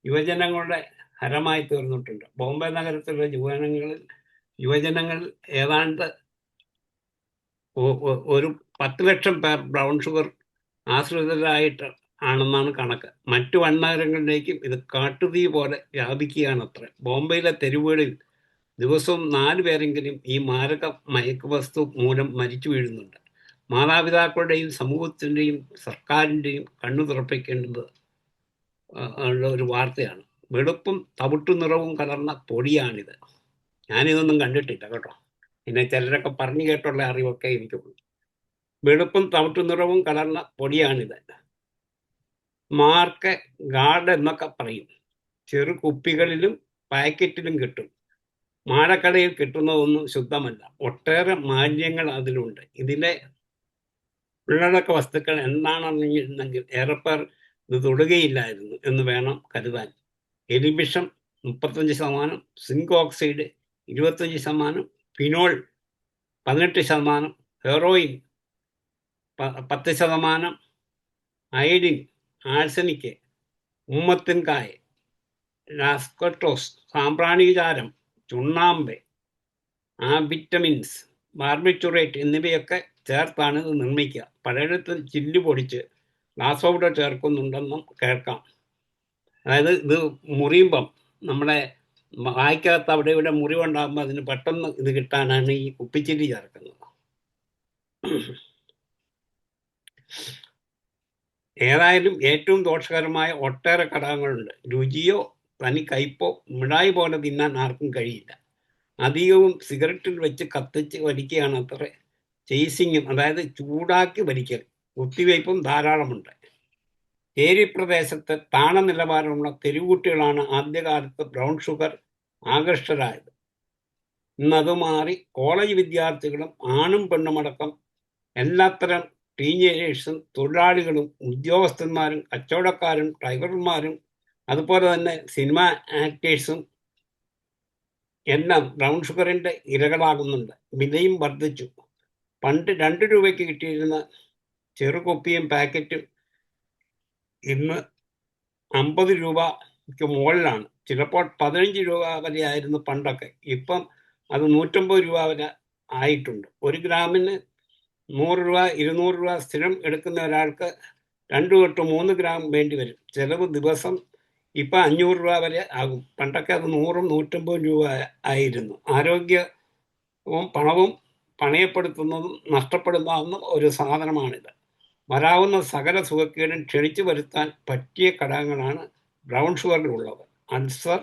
യുവജനങ്ങളുടെ ഹരമായി തീർന്നിട്ടുണ്ട്. ബോംബെ നഗരത്തിലെ യുവജനങ്ങൾ ഏതാണ്ട് ഒരു 10 ലക്ഷം പേർ ബ്രൗൺ ഷുഗർ ആശ്രിതരായിട്ട് ആണെന്നാണ് കണക്ക്. മറ്റു വൻനഗരങ്ങളിലേക്കും ഇത് കാട്ടുതീ പോലെ വ്യാപിക്കുകയാണത്രേ. ബോംബെയിലെ തെരുവുകളിൽ ദിവസവും 4 പേരെങ്കിലും ഈ മാരക മയക്കുവസ്തു മൂലം മരിച്ചു വീഴുന്നുണ്ട്. മാതാപിതാക്കളുടെയും സമൂഹത്തിൻ്റെയും സർക്കാരിൻ്റെയും കണ്ണു തുറപ്പിക്കേണ്ടത് ഉള്ള ഒരു വാർത്തയാണ്. വെളുപ്പും തവിട്ടു നിറവും കലർന്ന പൊടിയാണിത്. ഞാനിതൊന്നും കണ്ടിട്ടില്ല കേട്ടോ. പിന്നെ ചിലരൊക്കെ പറഞ്ഞു കേട്ടുള്ള അറിവൊക്കെ എനിക്കുള്ളൂ. വെളുപ്പും തവിട്ടു നിറവും കലർന്ന പൊടിയാണിത്. മാർക്ക് ഗാർഡ് എന്നൊക്കെ പറയും. ചെറു കുപ്പികളിലും പാക്കറ്റിലും കിട്ടും. മാടക്കടയിൽ കിട്ടുന്നതൊന്നും ശുദ്ധമല്ല. ഒട്ടേറെ മാലിന്യങ്ങൾ അതിലുണ്ട്. ഇതിലെ ഉള്ളടക്ക വസ്തുക്കൾ എന്താണെന്നെങ്കിൽ ഏറെപ്പേർ ഇത് തൊടുകയില്ലായിരുന്നു എന്ന് വേണം കരുതാൻ. എലിവിഷം 35%, zinc oxide 25%, phenol 18%, heroin 10%, iodine, arsenic, ഉമ്മത്തിൻകായ്, ലാസ്കോട്ടോസ്, സാമ്പ്രാണിചാരം, ചുണ്ണാമ്പ്, വിറ്റമിൻസ്, ബാർബിറ്റുറേറ്റ് എന്നിവയൊക്കെ ചേർത്താണ് ഇത് നിർമ്മിക്കുക. പലയിടത്തും ചില്ല് പൊടിച്ച് ഗ്ലാസ് പൗഡർ ചേർക്കുന്നുണ്ടെന്നും കേൾക്കാം. അതായത് ഇത് മുറിയുമ്പം നമ്മുടെ വായ്ക്കകത്ത് അവിടെ ഇവിടെ മുറിവുണ്ടാകുമ്പോൾ അതിന് പെട്ടെന്ന് ഇത് കിട്ടാനാണ് ഈ കുപ്പിച്ചില്ലി ചേർക്കുന്നത്. ഏതായാലും ഏറ്റവും ദോഷകരമായ ഒട്ടേറെ ഘടകങ്ങളുണ്ട്. രുചിയോ തനി കയ്പോ മിഠായി പോലെ തിന്നാൻ ആർക്കും കഴിയില്ല. അധികവും സിഗരറ്റിൽ വെച്ച് കത്തിച്ച് വലിക്കുകയാണ് അത്ര. ചേസിങ്ങും, അതായത് ചൂടാക്കി വലിക്കൽ, കുത്തിവയ്പും ധാരാളമുണ്ട്. ചേരി പ്രദേശത്ത് താണ നിലവാരമുള്ള തെരുവുകുട്ടികളാണ് ആദ്യകാലത്ത് ബ്രൗൺ ഷുഗർ ആകർഷകരായത്. ഇന്നത് മാറി കോളേജ് വിദ്യാർത്ഥികളും ആണും പെണ്ണുമടക്കം എല്ലാത്തരം ടീനേജേഴ്സും തൊഴിലാളികളും ഉദ്യോഗസ്ഥന്മാരും കച്ചവടക്കാരും ഡ്രൈവർമാരും അതുപോലെ തന്നെ സിനിമ ആക്ടേഴ്സും എല്ലാം ബ്രൗൺ ഷുഗറിൻ്റെ ഇരകളാകുന്നുണ്ട്. വിലയും വർദ്ധിച്ചു. പണ്ട് 2 രൂപയ്ക്ക് കിട്ടിയിരുന്ന ചെറുകുപ്പിയും പാക്കറ്റും ഇന്ന് 50 രൂപയ്ക്ക് മുകളിലാണ്. ചിലപ്പോൾ 15 രൂപ വരെയായിരുന്നു പണ്ടൊക്കെ. ഇപ്പം അത് 150 രൂപ വരെ ആയിട്ടുണ്ട്. 1 ഗ്രാമിന് 100 രൂപ 200 രൂപ സ്ഥിരം എടുക്കുന്ന ഒരാൾക്ക് 2 തൊട്ട് 3 ഗ്രാം വേണ്ടി വരും. ചിലവ് ദിവസം ഇപ്പം 500 രൂപ വരെ ആകും. പണ്ടൊക്കെ അത് 100-ഉം 150 രൂപ ആയിരുന്നു. ആരോഗ്യവും പണവും പണയപ്പെടുത്തുന്നതും നഷ്ടപ്പെടുന്ന ഒരു സാധനമാണിത്. വരാവുന്ന സകല സുഖക്കേടും ക്ഷണിച്ചു വരുത്താൻ പറ്റിയ ഘടകങ്ങളാണ് ബ്രൗൺ ഷുഗറിലുള്ളത്. അൾസർ,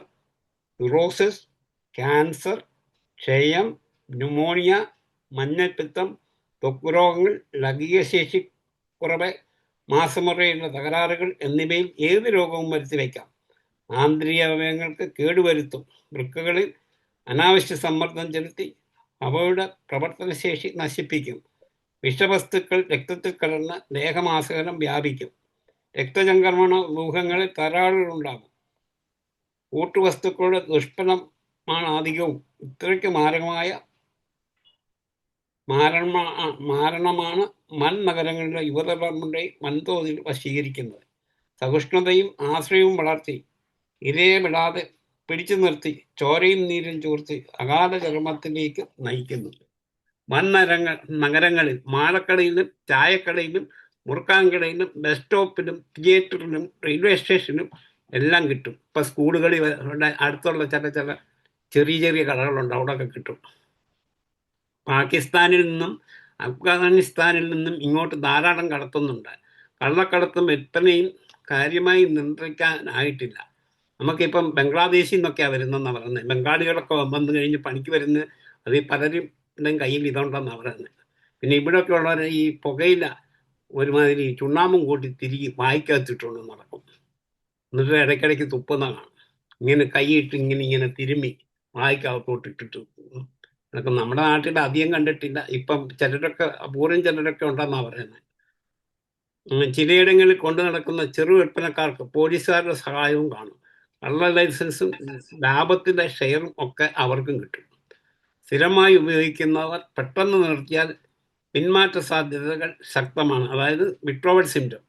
സിറോസിസ്, ക്യാൻസർ, ക്ഷയം, ന്യൂമോണിയ, മഞ്ഞപ്പിത്തം, ത്വക്ക് രോഗങ്ങൾ, ലൈംഗികശേഷി കുറവ്, മാസമുറയിലുള്ള തകരാറുകൾ എന്നിവയിൽ ഏത് രോഗവും വരുത്തിവെക്കാം. ആന്തരിക അവയവങ്ങൾക്ക് കേടുവരുത്തും. വൃക്കകളിൽ അനാവശ്യ സമ്മർദ്ദം ചെലുത്തി അവയുടെ പ്രവർത്തനശേഷി നശിപ്പിക്കും. വിഷവസ്തുക്കൾ രക്തത്തിൽ കലർന്ന് ദേഹമാസകലം വ്യാപിക്കും. രക്തചംക്രമണ വ്യൂഹങ്ങളിൽ തകരാറുകളുണ്ടാകും. കൂട്ടുവസ്തുക്കളുടെ ദുഷ്ഫലമാണ് അധികവും. ഇത്രയ്ക്ക് മാരണമാണ് നഗരങ്ങളിലെ യുവതലമുറയെ വൻതോതിൽ വശീകരിക്കുന്നത്. സഹിഷ്ണുതയും ആശ്രയവും വളർത്തി ഇരയെ വിടാതെ പിടിച്ചു നിർത്തി ചോരയും നീരും ചോർത്തി അഗാധ ചർമ്മത്തിലേക്ക് നയിക്കുന്നു. നഗരങ്ങളിൽ മാളക്കടയിലും ചായക്കടയിലും മുറുക്കാൻകടയിലും ബസ് സ്റ്റോപ്പിലും തിയേറ്ററിലും റെയിൽവേ സ്റ്റേഷനും എല്ലാം കിട്ടും. ഇപ്പം സ്കൂളുകളിൽ അടുത്തുള്ള ചില ചെറിയ ചെറിയ കടകളുണ്ട്, അവിടെയൊക്കെ കിട്ടും. പാകിസ്ഥാനിൽ നിന്നും അഫ്ഗാനിസ്ഥാനിൽ നിന്നും ഇങ്ങോട്ട് ധാരാളം കടത്തുന്നുണ്ട്. കള്ളക്കടത്തും വിൽപ്പനയും കാര്യമായി നിയന്ത്രിക്കാനായിട്ടില്ല. നമുക്കിപ്പം ബംഗ്ലാദേശിൽ നിന്നൊക്കെയാണ് വരുന്നതെന്നാണ് പറയുന്നത്. ബംഗാളികളൊക്കെ വന്നു കഴിഞ്ഞ് പണിക്ക് വരുന്നത് അത് ഈ പലരുടെയും കയ്യിൽ ഇതുണ്ടെന്നാണ് പറയുന്നത്. പിന്നെ ഇവിടെയൊക്കെ ഉള്ളവർ ഈ പുകയില ഒരുമാതിരി ചുണ്ണാമ്പും കൂട്ടി തിരികെ വായിക്കകത്തിട്ടുകൊണ്ട് നടക്കും. എന്നിട്ട് ഇടയ്ക്കിടയ്ക്ക് തുപ്പുന്ന കാണും. ഇങ്ങനെ കൈയിട്ട് ഇങ്ങനെ തിരുമ്മി വായിക്കകത്തോട്ടിട്ടിട്ട്. അതൊക്കെ നമ്മുടെ നാട്ടിൽ അധികം കണ്ടിട്ടില്ല. ഇപ്പം ചിലരൊക്കെ അപൂർവം ചിലരൊക്കെ ഉണ്ടെന്നാണ് പറയുന്നത്. ചിലയിടങ്ങളിൽ കൊണ്ടു നടക്കുന്ന ചെറു വിൽപ്പനക്കാർക്ക് പോലീസുകാരുടെ സഹായവും കാണും. കള്ള ലൈസൻസും ലാഭത്തിൻ്റെ ഷെയറും ഒക്കെ അവർക്കും കിട്ടും. സ്ഥിരമായി ഉപയോഗിക്കുന്നവർ പെട്ടെന്ന് നിർത്തിയാൽ പിന്മാറ്റ സാധ്യതകൾ ശക്തമാണ്. അതായത് വിഡ്രോവൽ സിംറ്റം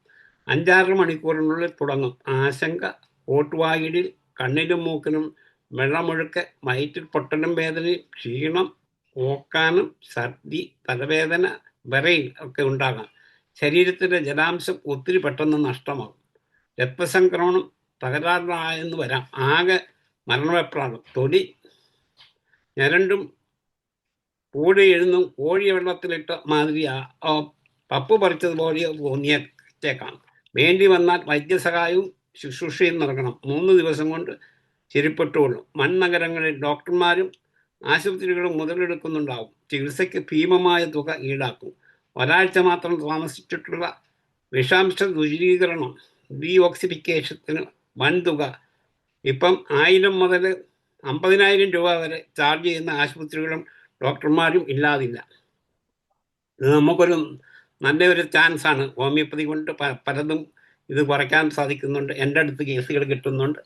5-6 മണിക്കൂറിനുള്ളിൽ തുടങ്ങും. ആശങ്ക, കോട്ടുവായിടിൽ, കണ്ണിനും മൂക്കിനും വെള്ളമൊഴുക്ക്, വയറ്റിൽ പൊട്ടലും വേദനയും, ക്ഷീണം, ഓക്കാനം, ഛർദി, തലവേദന, വിറയിൽ ഒക്കെ ഉണ്ടാകാം. ശരീരത്തിൻ്റെ ജലാംശം ഒത്തിരി പെട്ടെന്ന് നഷ്ടമാകും. രക്തസംക്രമണം തകരാറിലായെന്ന് വരാം. ആകെ മരണവെപ്രാളം, തൊലി ഞരണ്ടും കൂടി എഴുന്നും കോഴി വെള്ളത്തിലിട്ട മാതിരി പപ്പ് പറിച്ചതുപോലെ തോന്നിയേക്കാം. വേണ്ടി വന്നാൽ വൈദ്യസഹായവും ശുശ്രൂഷയും നൽകണം. 3 ദിവസം കൊണ്ട് ശരിപ്പെട്ടുകൊള്ളും. വൻനഗരങ്ങളിൽ ഡോക്ടർമാരും ആശുപത്രികളും മുതലെടുക്കുന്നുണ്ടാവും. ചികിത്സയ്ക്ക് ഭീമമായ തുക ഈടാക്കും. ഒരാഴ്ച മാത്രം താമസിച്ചിട്ടുള്ള വിഷാംശ ദുരീകരണം, ഡീഓക്സിഫിക്കേഷന് വൻതുക. ഇപ്പം 1000 മുതൽ 50,000 രൂപ വരെ ചാർജ് ചെയ്യുന്ന ആശുപത്രികളും ഡോക്ടർമാരും ഇല്ലാതില്ല. ഇത് നമുക്കൊരു നല്ലൊരു ചാൻസാണ്. ഹോമിയോപ്പതി കൊണ്ട് പലതും ഇത് കുറയ്ക്കാൻ സാധിക്കുന്നുണ്ട്. എൻ്റെ അടുത്ത് കേസുകൾ കിട്ടുന്നുണ്ട്.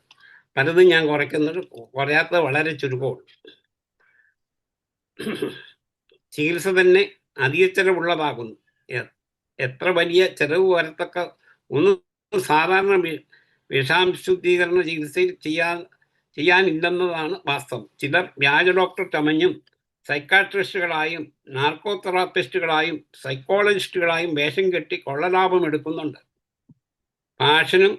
പലതും ഞാൻ കുറയ്ക്കുന്നുണ്ട്. കുറയാത്തത് വളരെ ചുരുക്കമുള്ളൂ. ചികിത്സ തന്നെ അധിക ചെലവുള്ളതാകുന്നു. എത്ര വലിയ ചെലവ് വരത്തക്ക ഒന്നും സാധാരണ വിഷാംശുദ്ധീകരണ ചികിത്സയിൽ ചെയ്യാനില്ലെന്നതാണ് വാസ്തവം. ചിലർ വ്യാജ ഡോക്ടർ ചമഞ്ഞും സൈക്കാട്രിസ്റ്റുകളായും നാർക്കോ തെറാപ്പിസ്റ്റുകളായും സൈക്കോളജിസ്റ്റുകളായും വേഷം കെട്ടി കൊള്ളലാഭം എടുക്കുന്നുണ്ട്. പാഷനും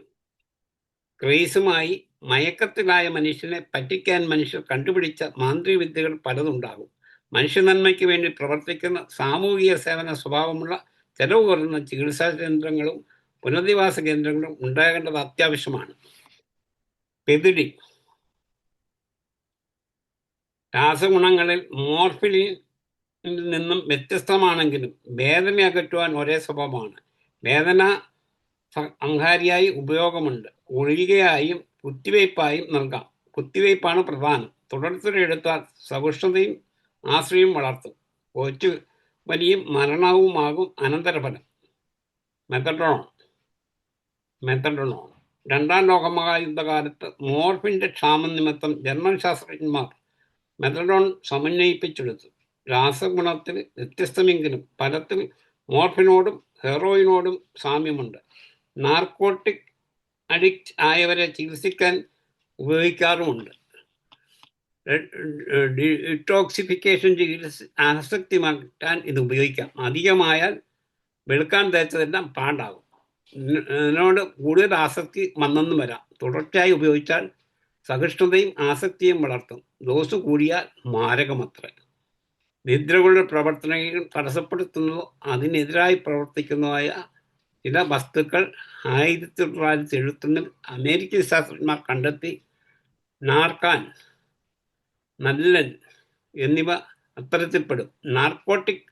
ക്രേസുമായി മയക്കത്തിലായ മനുഷ്യനെ പറ്റിക്കാൻ മനുഷ്യർ കണ്ടുപിടിച്ച മാന്ത്രിക വിദ്യകൾ പലതുണ്ടാകും. മനുഷ്യ നന്മയ്ക്ക് വേണ്ടി പ്രവർത്തിക്കുന്ന സാമൂഹിക സേവന സ്വഭാവമുള്ള ചെലവ് കുറഞ്ഞ ചികിത്സാ കേന്ദ്രങ്ങളും പുനരധിവാസ കേന്ദ്രങ്ങളും ഉണ്ടാകേണ്ടത് അത്യാവശ്യമാണ്. പെതിടി രാസഗുണങ്ങളിൽ മോർഫിനിൽ നിന്നും വ്യത്യസ്തമാണെങ്കിലും വേദന അകറ്റുവാൻ ഒരേ സ്വഭാവമാണ്. വേദന സംഹാരിയായി ഉപയോഗമുണ്ട്. ഗുളികയായും കുത്തിവയ്പായും നൽകാം. കുത്തിവയ്പ്പാണ് പ്രധാനം. തുടർച്ചയെടുത്താൽ സഹിഷ്ണുതയും ആശ്രയം വളർത്തും. കൊച്ചു വലിയും മരണവുമാകും അനന്തരഫലം. മെത്തഡോൺ 2-ാം ലോകമഹായുദ്ധകാലത്ത് മോർഫിൻ്റെ ക്ഷാമം നിമിത്തം ജർമ്മൻ ശാസ്ത്രജ്ഞന്മാർ മെത്തഡോൺ സമന്വയിപ്പിച്ചെടുത്തു. രാസഗുണത്തിൽ വ്യത്യസ്തമെങ്കിലും ഫലത്തിൽ മോർഫിനോടും ഹെറോയിനോടും സാമ്യമുണ്ട്. നാർക്കോട്ടിക് അഡിക്റ്റ് ആയവരെ ചികിത്സിക്കാൻ ഉപയോഗിക്കാറുമുണ്ട്. ഡിറ്റോക്സിഫിക്കേഷൻ ചികിത്സ ആസക്തി മാറ്റാൻ ഇത് ഉപയോഗിക്കാം. അധികമായാൽ വെളുക്കാൻ തേച്ചതെല്ലാം പാണ്ടാകും. ഇതിനോട് കൂടുതൽ ആസക്തി വന്നെന്ന് വരാം. തുടർച്ചയായി ഉപയോഗിച്ചാൽ സഹിഷ്ണുതയും ആസക്തിയും വളർത്തും. ഡോസ് കൂടിയാൽ മാരകമത്രേ. നിദ്രകളുടെ പ്രവർത്തനങ്ങൾ തടസ്സപ്പെടുത്തുന്നതോ അതിനെതിരായി പ്രവർത്തിക്കുന്നതായ ചില വസ്തുക്കൾ 1971 അമേരിക്കൻ ശാസ്ത്രജ്ഞന്മാർ കണ്ടെത്തി. നാർക്കാൻ, നല്ലൻ എന്നിവ അത്തരത്തിൽപ്പെടും. നാർക്കോട്ടിക്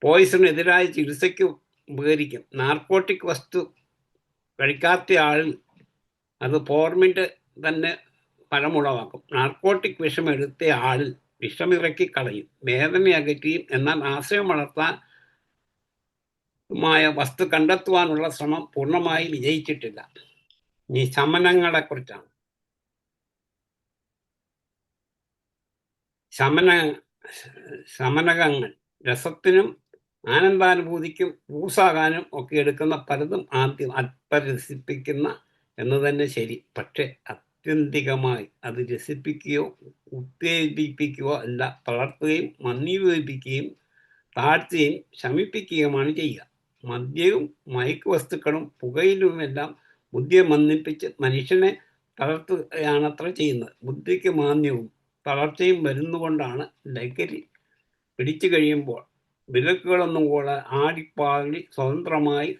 പോയിസണെതിരായ ചികിത്സയ്ക്ക് ഉപകരിക്കും. നാർക്കോട്ടിക് വസ്തു കഴിക്കാത്ത ആളിൽ അത് പോർമിൻ്റെ തന്നെ ഫലമുളവാക്കും. നാർക്കോട്ടിക് വിഷം എടുത്ത ആളിൽ വിഷമിറക്കി കളയും, വേദന അകറ്റുകയും എന്നാൽ ആശ്രയം വളർത്താൻ വസ്തു കണ്ടെത്തുവാനുള്ള ശ്രമം പൂർണ്ണമായി വിജയിച്ചിട്ടില്ല. ഇനി ശമനങ്ങളെക്കുറിച്ചാണ്. ശമനകങ്ങൾ രസത്തിനും ആനന്ദാനുഭൂതിക്കും പൂസാകാനും ഒക്കെ എടുക്കുന്ന പലതും ആദ്യം അല്പരസിപ്പിക്കുന്ന എന്ന് തന്നെ ശരി. പക്ഷെ ആത്യന്തികമായി അത് രസിപ്പിക്കുകയോ ഉത്തേജിപ്പിക്കുകയോ അല്ല, തളർത്തുകയും മന്ദീഭവിപ്പിക്കുകയും താഴ്ത്തുകയും ശമിപ്പിക്കുകയുമാണ് ചെയ്യുക. മദ്യവും മയക്കുവസ്തുക്കളും പുകയിലുമെല്ലാം ബുദ്ധിയെ മന്ദിപ്പിച്ച് മനുഷ്യനെ തളർത്തുകയാണത്ര ചെയ്യുന്നത്. ബുദ്ധിക്ക് മാന്ദ്യവും തളർച്ചയും വരുന്നുകൊണ്ടാണ് ലഹരി പിടിച്ചു കഴിയുമ്പോൾ വിലക്കുകളൊന്നും കൂടെ ആടിപ്പാടി സ്വതന്ത്രമായി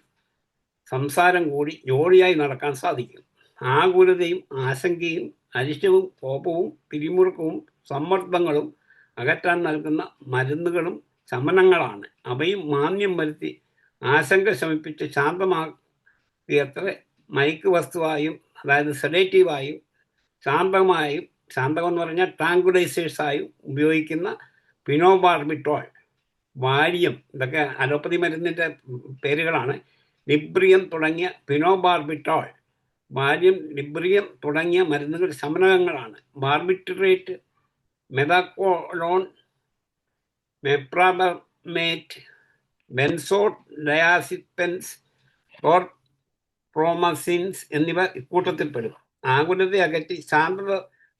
സംസാരം കൂടി ജോളിയായി നടക്കാൻ സാധിക്കും. ആകുലതയും ആശങ്കയും അരിശവും കോപവും പിരിമുറുക്കവും സമ്മർദ്ദങ്ങളും അകറ്റാൻ നൽകുന്ന മരുന്നുകളും ശമനങ്ങളാണ്. അവയും മാന്യം വരുത്തി ആശങ്ക ശമിപ്പിച്ച് ശാന്തമാക്കിയത്ര മയക്ക് വസ്തുവായും, അതായത് സെഡേറ്റീവായും ശാന്തമായും, ശാന്തമെന്ന് പറഞ്ഞാൽ ട്രാങ്കുലൈസേഴ്സായും ഉപയോഗിക്കുന്ന പിനോബാർബിറ്റോൾ, വാരിയം, ഇതൊക്കെ അലോപ്പതി മരുന്നിൻ്റെ പേരുകളാണ്. ലിബ്രിയം തുടങ്ങിയ പിനോബാർബിറ്റോൾ, വാരിയം, ലിബ്രിയം തുടങ്ങിയ മരുന്നുകൾ ശമനങ്ങളാണ്. ബാർബിറ്റുറേറ്റ്, മെതാക്കോളോൺ, മെപ്രാബമേറ്റ്, ബെൻസോ ഡയാസിപ്പൻസ്, ക്ലോർപ്രോമസിൻസ് എന്നിവ ഇക്കൂട്ടത്തിൽപ്പെടും. ആകുലത അകറ്റി ശാന്തത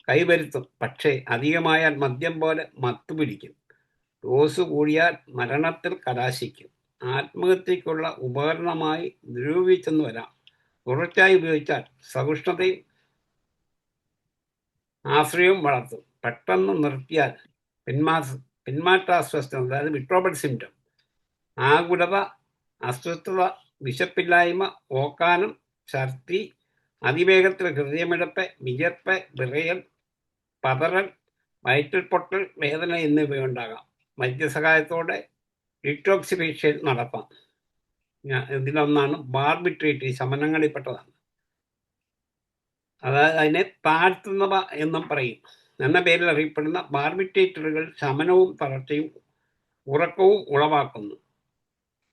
കൈവരുത്തും. പക്ഷേ അധികമായാൽ മദ്യം പോലെ മത്തുപിടിക്കും. ഡോസ് കൂടിയാൽ മരണത്തിൽ കലാശിക്കും. ആത്മഹത്യക്കുള്ള ഉപകരണമായി നിരൂപിച്ചെന്ന് വരാം. തുടർച്ചയായി ഉപയോഗിച്ചാൽ സഹിഷ്ണുതയും ആശ്രയവും വളർത്തും. പെട്ടെന്ന് നിർത്തിയാൽ പിന്മാറ്റാസ്വസ്ഥത, അതായത് വിട്രോബൽ സിംറ്റം, ആകുലത, അസ്വസ്ഥത, വിശപ്പില്ലായ്മ, ഓക്കാനം, ഛർദി, അതിവേഗത്തിൽ ഹൃദയമിടിപ്പ്, വിയർപ്പ്, വിറയൽ, പതറൽ, വയറ്റിൽ പൊട്ടൽ, വേദന എന്നിവയുണ്ടാകാം. വൈദ്യസഹായത്തോടെ ഡിറ്റോക്സിഫിക്കേഷൻ നടത്താം. ഇതിലൊന്നാണ് ബാർബിട്രേറ്റ്, ശമനങ്ങളിൽപ്പെട്ടതാണ്. അതായത് അതിനെ താഴ്ത്തുന്നവ എന്നും പറയും. എന്ന പേരിൽ അറിയപ്പെടുന്ന ബാർബിറ്റേറ്ററുകൾ ശമനവും തളർച്ചയും ഉറക്കവും ഉളവാക്കുന്നു.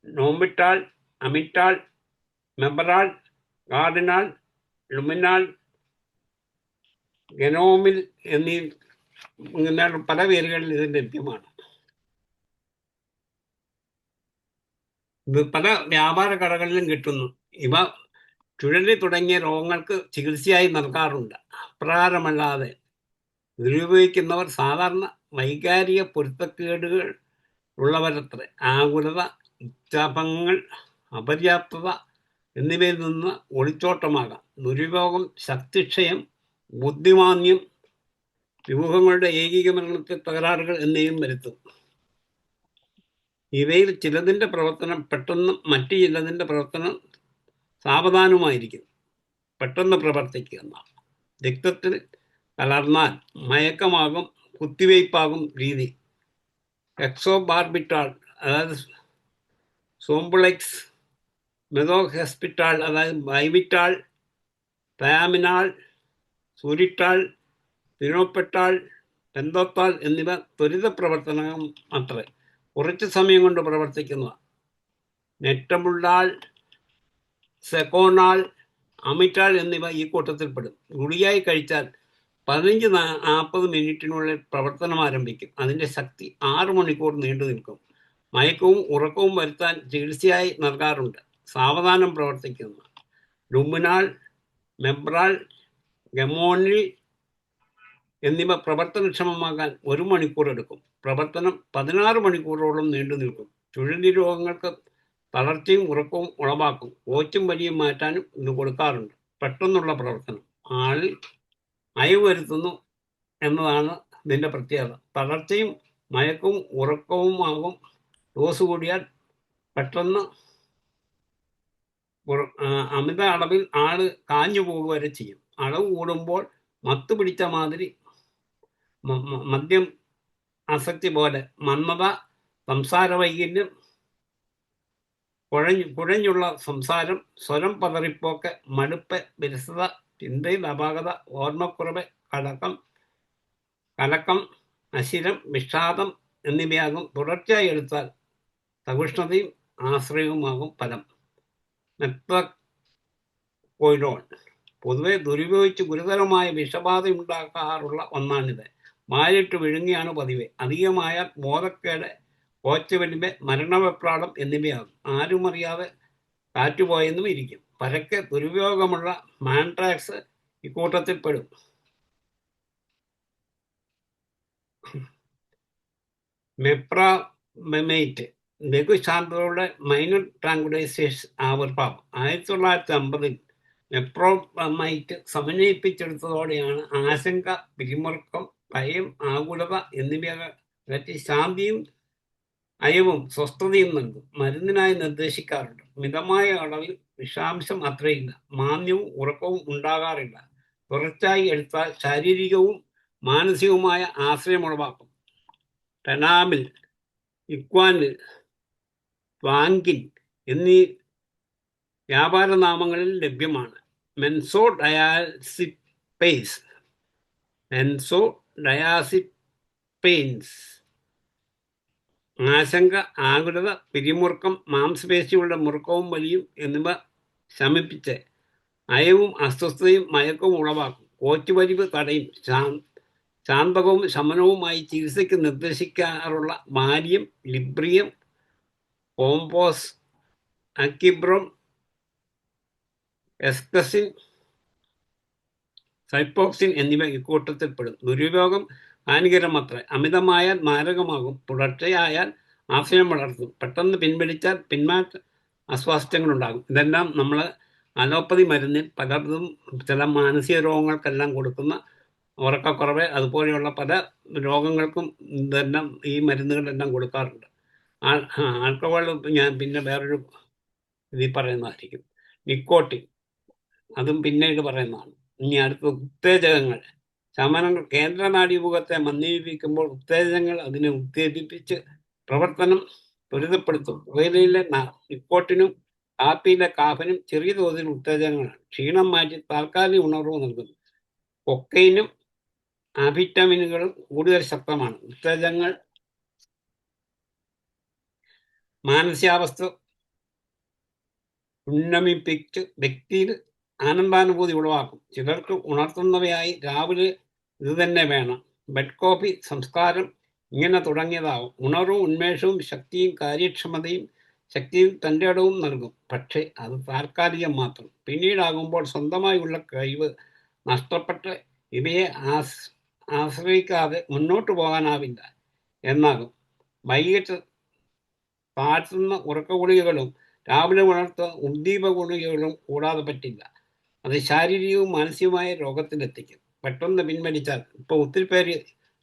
നോംബിറ്റാൾ, അമിറ്റാൾ, മെബറാൾ, ഗാർഡിനാൾ, ലുമിനാൾ, ഗനോമിൽ ഇങ്ങനെ പല പേരുകളിൽ ഇത് ലഭ്യമാണ്. ഇത് പല വ്യാപാര കടകളിലും കിട്ടുന്നു. ഇവ ചുഴലി തുടങ്ങിയ രോഗങ്ങൾക്ക് ചികിത്സയായി നൽകാറുണ്ട്. അപ്രകാരമല്ലാതെ ദുരുപയോഗിക്കുന്നവർ സാധാരണ വൈകാരിക പൊരുത്തക്കേടുകൾ ഉള്ളവരത്രേ. ആകുലത, ഇച്ഛാഭംഗങ്ങൾ, അപര്യാപ്തത എന്നിവയിൽ നിന്ന് ഒളിച്ചോട്ടമാകാം. ദുരുപയോഗം ശക്തിക്ഷയം, ബുദ്ധിമാന്ദ്യം, വ്യൂഹങ്ങളുടെ ഏകീകരണത്തിൽ തകരാറുകൾ എന്നിവയും വരുത്തും. ഇവയിൽ ചിലതിൻ്റെ പ്രവർത്തനം പെട്ടെന്ന്, മറ്റു ചിലതിൻ്റെ പ്രവർത്തനം സാവധാനമായിരിക്കും. പെട്ടെന്ന് പ്രവർത്തിക്കുന്ന രക്തത്തിൽ കലർന്നാൽ മയക്കമാകും, കുത്തിവയ്പ്പാകും രീതി. എക്സോബാർബിറ്റാൾ, അതായത് സോംബുളെക്സ്, മെതോഹെസ്പിറ്റാൾ, അതായത് ബൈവിറ്റാൾ, തയാമിനാൾ, സൂരിറ്റാൾ, തിനോപ്പെട്ടാൾ, പെന്തോത്താൾ എന്നിവ ത്വരിത പ്രവർത്തനം അത്രേ, കുറച്ച് സമയം കൊണ്ട് പ്രവർത്തിക്കുന്നവ. നെറ്റമുള്ളാൾ, സെക്കോണാൾ, അമിറ്റാൾ എന്നിവ ഈ കൂട്ടത്തിൽപ്പെടും. ഗുളികയായി കഴിച്ചാൽ 15-40 മിനിറ്റിനുള്ളിൽ പ്രവർത്തനം ആരംഭിക്കും. അതിൻ്റെ ശക്തി 6 മണിക്കൂർ നീണ്ടു നിൽക്കും. മയക്കവും ഉറക്കവും വരുത്താൻ ചികിത്സയായി നൽകാറുണ്ട്. സാവധാനം പ്രവർത്തിക്കുന്ന ലുമിനാൾ, മെബ്രാൾ, ഗമോണിൽ എന്നിവ പ്രവർത്തനക്ഷമമാകാൻ 1 മണിക്കൂർ എടുക്കും. പ്രവർത്തനം 16 മണിക്കൂറോളം നീണ്ടു നിൽക്കും. ചുഴലി രോഗങ്ങൾക്ക് തളർച്ചയും ഉറക്കവും ഉളവാക്കും. കോച്ചും വലിയും മാറ്റാനും ഇത് കൊടുക്കാറുണ്ട്. പെട്ടെന്നുള്ള പ്രവർത്തനം, ആളിൽ അയവ് വരുത്തുന്നു എന്നതാണ് ഇതിൻ്റെ പ്രത്യേകത. തളർച്ചയും മയക്കവും ഉറക്കവുമാകും. ഡോസ് കൂടിയാൽ പെട്ടെന്ന് അമിത അളവിൽ ആള് കാഞ്ഞു പോകുക വരെ ചെയ്യും. അളവ് കൂടുമ്പോൾ മത്ത് പിടിച്ച മാതിരി മദ്യം ആസക്തി പോലെ മന്മത, സംസാര വൈകല്യം, കുഴഞ്ഞുള്ള സംസാരം, സ്വരം പതറിപ്പോക്ക്, മടുപ്പ്, വിരസത, ചിന്തയിൽ അപാകത, ഓർമ്മക്കുറവ്, കലക്കം, അശിരം, വിഷാദം എന്നിവയാകും. തുടർച്ചയായി എടുത്താൽ സഹിഷ്ണുതയും ആശ്രയവുമാകും ഫലം. മെത്തക്കൊയ്ഡോൺ പൊതുവെ ദുരുപയോഗിച്ച് ഗുരുതരമായ വിഷബാധയുണ്ടാക്കാറുള്ള ഒന്നാണിത്. വാരിട്ട് വിഴുങ്ങിയാണ് പതിവ്. അധികമായാൽ ബോധക്കേട്, കോച്ചുവലിവ്, മരണവെപ്രാളം എന്നിവയാകും. ആരുമറിയാതെ കാറ്റുപോയെന്നും ഇരിക്കും. പരക്കെ ദുരുപയോഗമുള്ള മാൻട്രാക്സ് ഇക്കൂട്ടത്തിൽപ്പെടും. മെപ്രാബമേറ്റ്, ലഘുശാന്തതയുടെ മൈനർ ട്രാങ്കുലൈസേഷൻ ആവിർഭാവം 1950-ൽ മെപ്രോമൈറ്റ് സമന്വയിപ്പിച്ചെടുത്തതോടെയാണ് ആശങ്ക, പിരിമുറുക്കം, ഭയം, ആകുലത എന്നിവയകറ്റി ശാന്തിയും അയവും സ്വസ്ഥതയും നൽകും. മരുന്നിനായി നിർദ്ദേശിക്കാറുണ്ട്. മിതമായ അളവിൽ വിഷാംശം അത്രയില്ല. മാന്ദ്യവും ഉറക്കവും ഉണ്ടാകാറില്ല. തുടർച്ചയായി എടുത്താൽ ശാരീരികവും മാനസികവുമായ ആശ്രയമുളവാക്കും. ടെനാമിൽ, ഇക്വാനിൽ, വാങ്കിൻ എന്നീ വ്യാപാര നാമങ്ങളിൽ ലഭ്യമാണ്. ബെൻസോഡയാസിപ്പെയിൻസ് ആശങ്ക, ആകുലത, പിരിമുറുക്കം, മാംസപേശികളുടെ മുറുക്കവും വലിയും എന്നിവ ശമിപ്പിച്ച് അയവും അസ്വസ്ഥതയും മയക്കവും ഉളവാക്കും. കോച്ചുപരിവ് തടയും. ശാന്തകവും ശമനവുമായി ചികിത്സയ്ക്ക് നിർദ്ദേശിക്കാറുള്ള വാലിയം, ലിബ്രിയം, കോമ്പോസ്, അക്വിബ്രോം, എസ്കസിൻ, സൈപ്പോക്സിൻ എന്നിവ ഇക്കൂട്ടത്തിൽപ്പെടും. ദുരുപയോഗം ഹാനികരമത്ര. അമിതമായാൽ മാരകമാകും. തുടർച്ചയായാൽ ആശയം വളർത്തും. പെട്ടെന്ന് പിൻവലിച്ചാൽ പിന്മാറ്റ അസ്വാസ്ഥ്യങ്ങളുണ്ടാകും. ഇതെല്ലാം നമ്മൾ അലോപ്പതി മരുന്നിൽ പലതും ചില മാനസിക രോഗങ്ങൾക്കെല്ലാം കൊടുക്കുന്ന ഉറക്കക്കുറവ് അതുപോലെയുള്ള പല രോഗങ്ങൾക്കും ഇതെല്ലാം ഈ മരുന്നുകളെല്ലാം കൊടുക്കാറുണ്ട്. ആൽക്കഹോൾ ഞാൻ പിന്നെ വേറൊരു ഇതിൽ പറയുന്നതായിരിക്കും. നിക്കോട്ടിൻ, അതും പിന്നീട് പറയുന്നതാണ്. ഇനി അടുത്ത ഉത്തേജകങ്ങൾ. ശമനങ്ങൾ. കേന്ദ്ര നാഡീമുഖത്തെ മന്ദീകരിക്കുമ്പോൾ ഉത്തേജകങ്ങൾ അതിനെ ഉത്തേജിപ്പിച്ച് പ്രവർത്തനം ത്വരിതപ്പെടുത്തും. പുകയിലയിലെ നിക്കോട്ടിനും കാപ്പിയിലെ കാഫിനും ചെറിയ തോതിൽ ഉത്തേജകങ്ങളാണ്. ക്ഷീണം മാറ്റി താൽക്കാലിക ഉണർവ് നൽകുന്നു. കൊക്കൈനും ആംഫിറ്റമിനുകളും കൂടുതൽ ശക്തമാണ്. ഉത്തേജകങ്ങൾ മാനസികാവസ്ഥ ഉന്നമിപ്പിച്ച് വ്യക്തിയിൽ ആനന്ദാനുഭൂതി ഉളവാക്കും. ചിലർക്ക് ഉണർത്തുന്നവയായി രാവിലെ ഇത് തന്നെ വേണം. ബെഡ് കോഫി, സംസ്കാരം ഇങ്ങനെ തുടങ്ങിയതാവും. ഉണർവും ഉന്മേഷവും ശക്തിയും കാര്യക്ഷമതയും ശക്തിയും തൻ്റെ ഇടവും നൽകും. പക്ഷേ അത് താൽക്കാലികം മാത്രം. പിന്നീടാകുമ്പോൾ സ്വന്തമായുള്ള കഴിവ് നഷ്ടപ്പെട്ട് ഇവയെ ആശ്രയിക്കാതെ മുന്നോട്ട് പോകാനാവില്ല എന്നാകും. വൈകിട്ട് താഴ്ത്തുന്ന ഉറക്ക ഗുളികകളും രാവിലെ ഉണർത്തുന്ന ഉദ്ദീപ ഗുളികകളും കൂടാതെ പറ്റില്ല. അത് ശാരീരികവും മാനസികവുമായ രോഗത്തിലെത്തിക്കും. പെട്ടെന്ന് പിൻവലിച്ചാൽ ഇപ്പോൾ ഒത്തിരി പേര്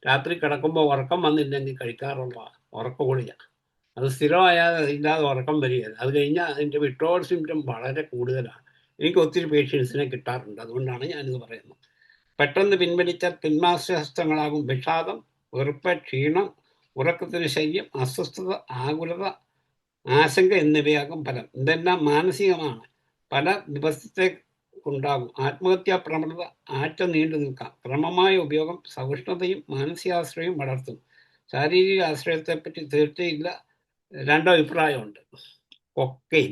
രാത്രി കിടക്കുമ്പോൾ ഉറക്കം വന്നില്ലെങ്കിൽ കഴിക്കാറുള്ള ഉറക്ക ഗുളിക, അത് സ്ഥിരമായാൽ ഇല്ലാതെ ഉറക്കം വരികയില്ല. അത് കഴിഞ്ഞാൽ അതിൻ്റെ വിഡ്രോവൽ സിംറ്റം വളരെ കൂടുതലാണ്. എനിക്ക് ഒത്തിരി പേഷ്യൻസിനെ കിട്ടാറുണ്ട്. അതുകൊണ്ടാണ് ഞാനിത് പറയുന്നത്. പെട്ടെന്ന് പിൻവലിച്ചാൽ പിന്മാസങ്ങളാകും വിഷാദം, വെറുപ്പ്, ക്ഷീണം, ഉറക്കത്തിന് ശല്യം, അസ്വസ്ഥത, ആകുലത, ആശങ്ക എന്നിവയാകും ഫലം. ഇതെല്ലാം മാനസികമാണ്. പല ദിവസത്തെ ഉണ്ടാകും. ആത്മഹത്യാ പ്രവണത ആഴ്ച നീണ്ടു നിൽക്കാം. ക്രമമായ ഉപയോഗം സഹിഷ്ണുതയും മാനസികാശ്രയവും വളർത്തും. ശാരീരിക ആശ്രയത്തെപ്പറ്റി തീർച്ചയില്ല. രണ്ടഭിപ്രായമുണ്ട്. കൊക്കൈൻ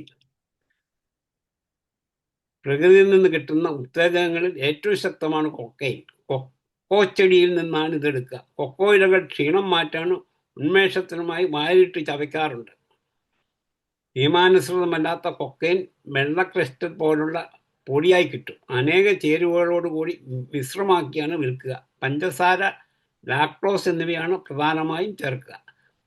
പ്രകൃതിയിൽ നിന്ന് കിട്ടുന്ന ഉത്തേജകങ്ങളിൽ ഏറ്റവും ശക്തമാണ് കൊക്കൈൻ. കൊക്കോ ചെടിയിൽ നിന്നാണ് ഇതെടുക്കുക. കൊക്കോ ഇലകൾ ക്ഷീണം മാറ്റാനും ഉന്മേഷത്തിനുമായി വായിലിട്ട് ചവയ്ക്കാറുണ്ട്. നിയമാനുസൃതമല്ലാത്ത കൊക്കൈൻ വെള്ള ക്രിസ്റ്റൽ പോലുള്ള പൊടിയായി കിട്ടും. അനേക ചേരുവകളോടുകൂടി മിശ്രമാക്കിയാണ് വിൽക്കുക. പഞ്ചസാര, ലാക്ടോസ് എന്നിവയാണ് പ്രധാനമായും ചേർക്കുക.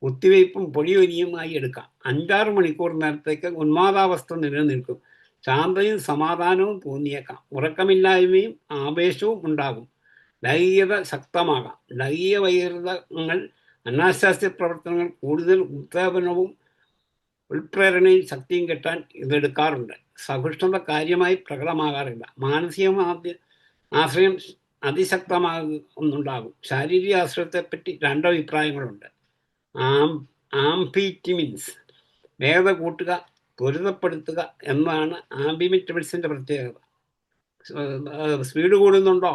കുത്തിവയ്പ്പും പൊടിയൊലിയുമായി എടുക്കാം. 5-6 മണിക്കൂർ നേരത്തേക്ക് ഉന്മാദാവസ്ഥ നിലനിൽക്കും. ശാന്തയും സമാധാനവും തോന്നിയേക്കാം. ഉറക്കമില്ലായ്മയും ആവേശവും ഉണ്ടാകും. ലൈംഗികത ശക്തമാകാം. ലൈംഗിക വൈകൃതങ്ങൾ, അനാശാസ്യ പ്രവർത്തനങ്ങൾ, കൂടുതൽ ഉത്തേജനവും ഉൾപ്രേരണയും ശക്തിയും കിട്ടാൻ ഇതെടുക്കാറുണ്ട്. സഹിഷ്ണുത കാര്യമായി പ്രകടമാകാറില്ല. മാനസിക ആശ്രയം അതിശക്തമാകുന്നുണ്ടാകും. ശാരീരിക ആശ്രയത്തെപ്പറ്റി രണ്ടഭിപ്രായങ്ങളുണ്ട്. ആംഫിറ്റിമിൻസ് വേഗത കൂട്ടുക, ത്വരിതപ്പെടുത്തുക എന്നതാണ് ആംഫിറ്റിമിൻസിന്റെ പ്രത്യേകത. സ്പീഡ് കൂടുന്നുണ്ടോ?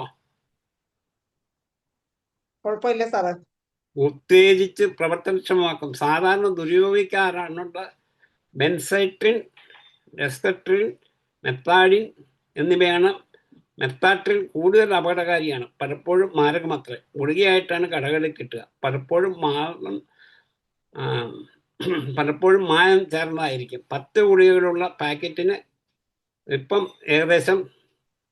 കുഴപ്പമില്ല സാറേ. ഉത്തേജിച്ച് പ്രവർത്തനക്ഷമമാക്കും. സാധാരണ ദുരുപയോഗിക്കാറുണ്ട് ബെൻസൈട്രിൻ, എസ്കട്രിൻ, മെത്താഡിൻ എന്നിവയാണ്. മെത്താട്രിൻ കൂടുതൽ അപകടകാരിയാണ്. പലപ്പോഴും മാരകമത്രേ. ഗുളികയായിട്ടാണ് കടകളിൽ കിട്ടുക. പലപ്പോഴും മായം ചേർന്നതായിരിക്കും. 10 ഗുളികകളുള്ള പാക്കറ്റിന് ഇപ്പം ഏകദേശം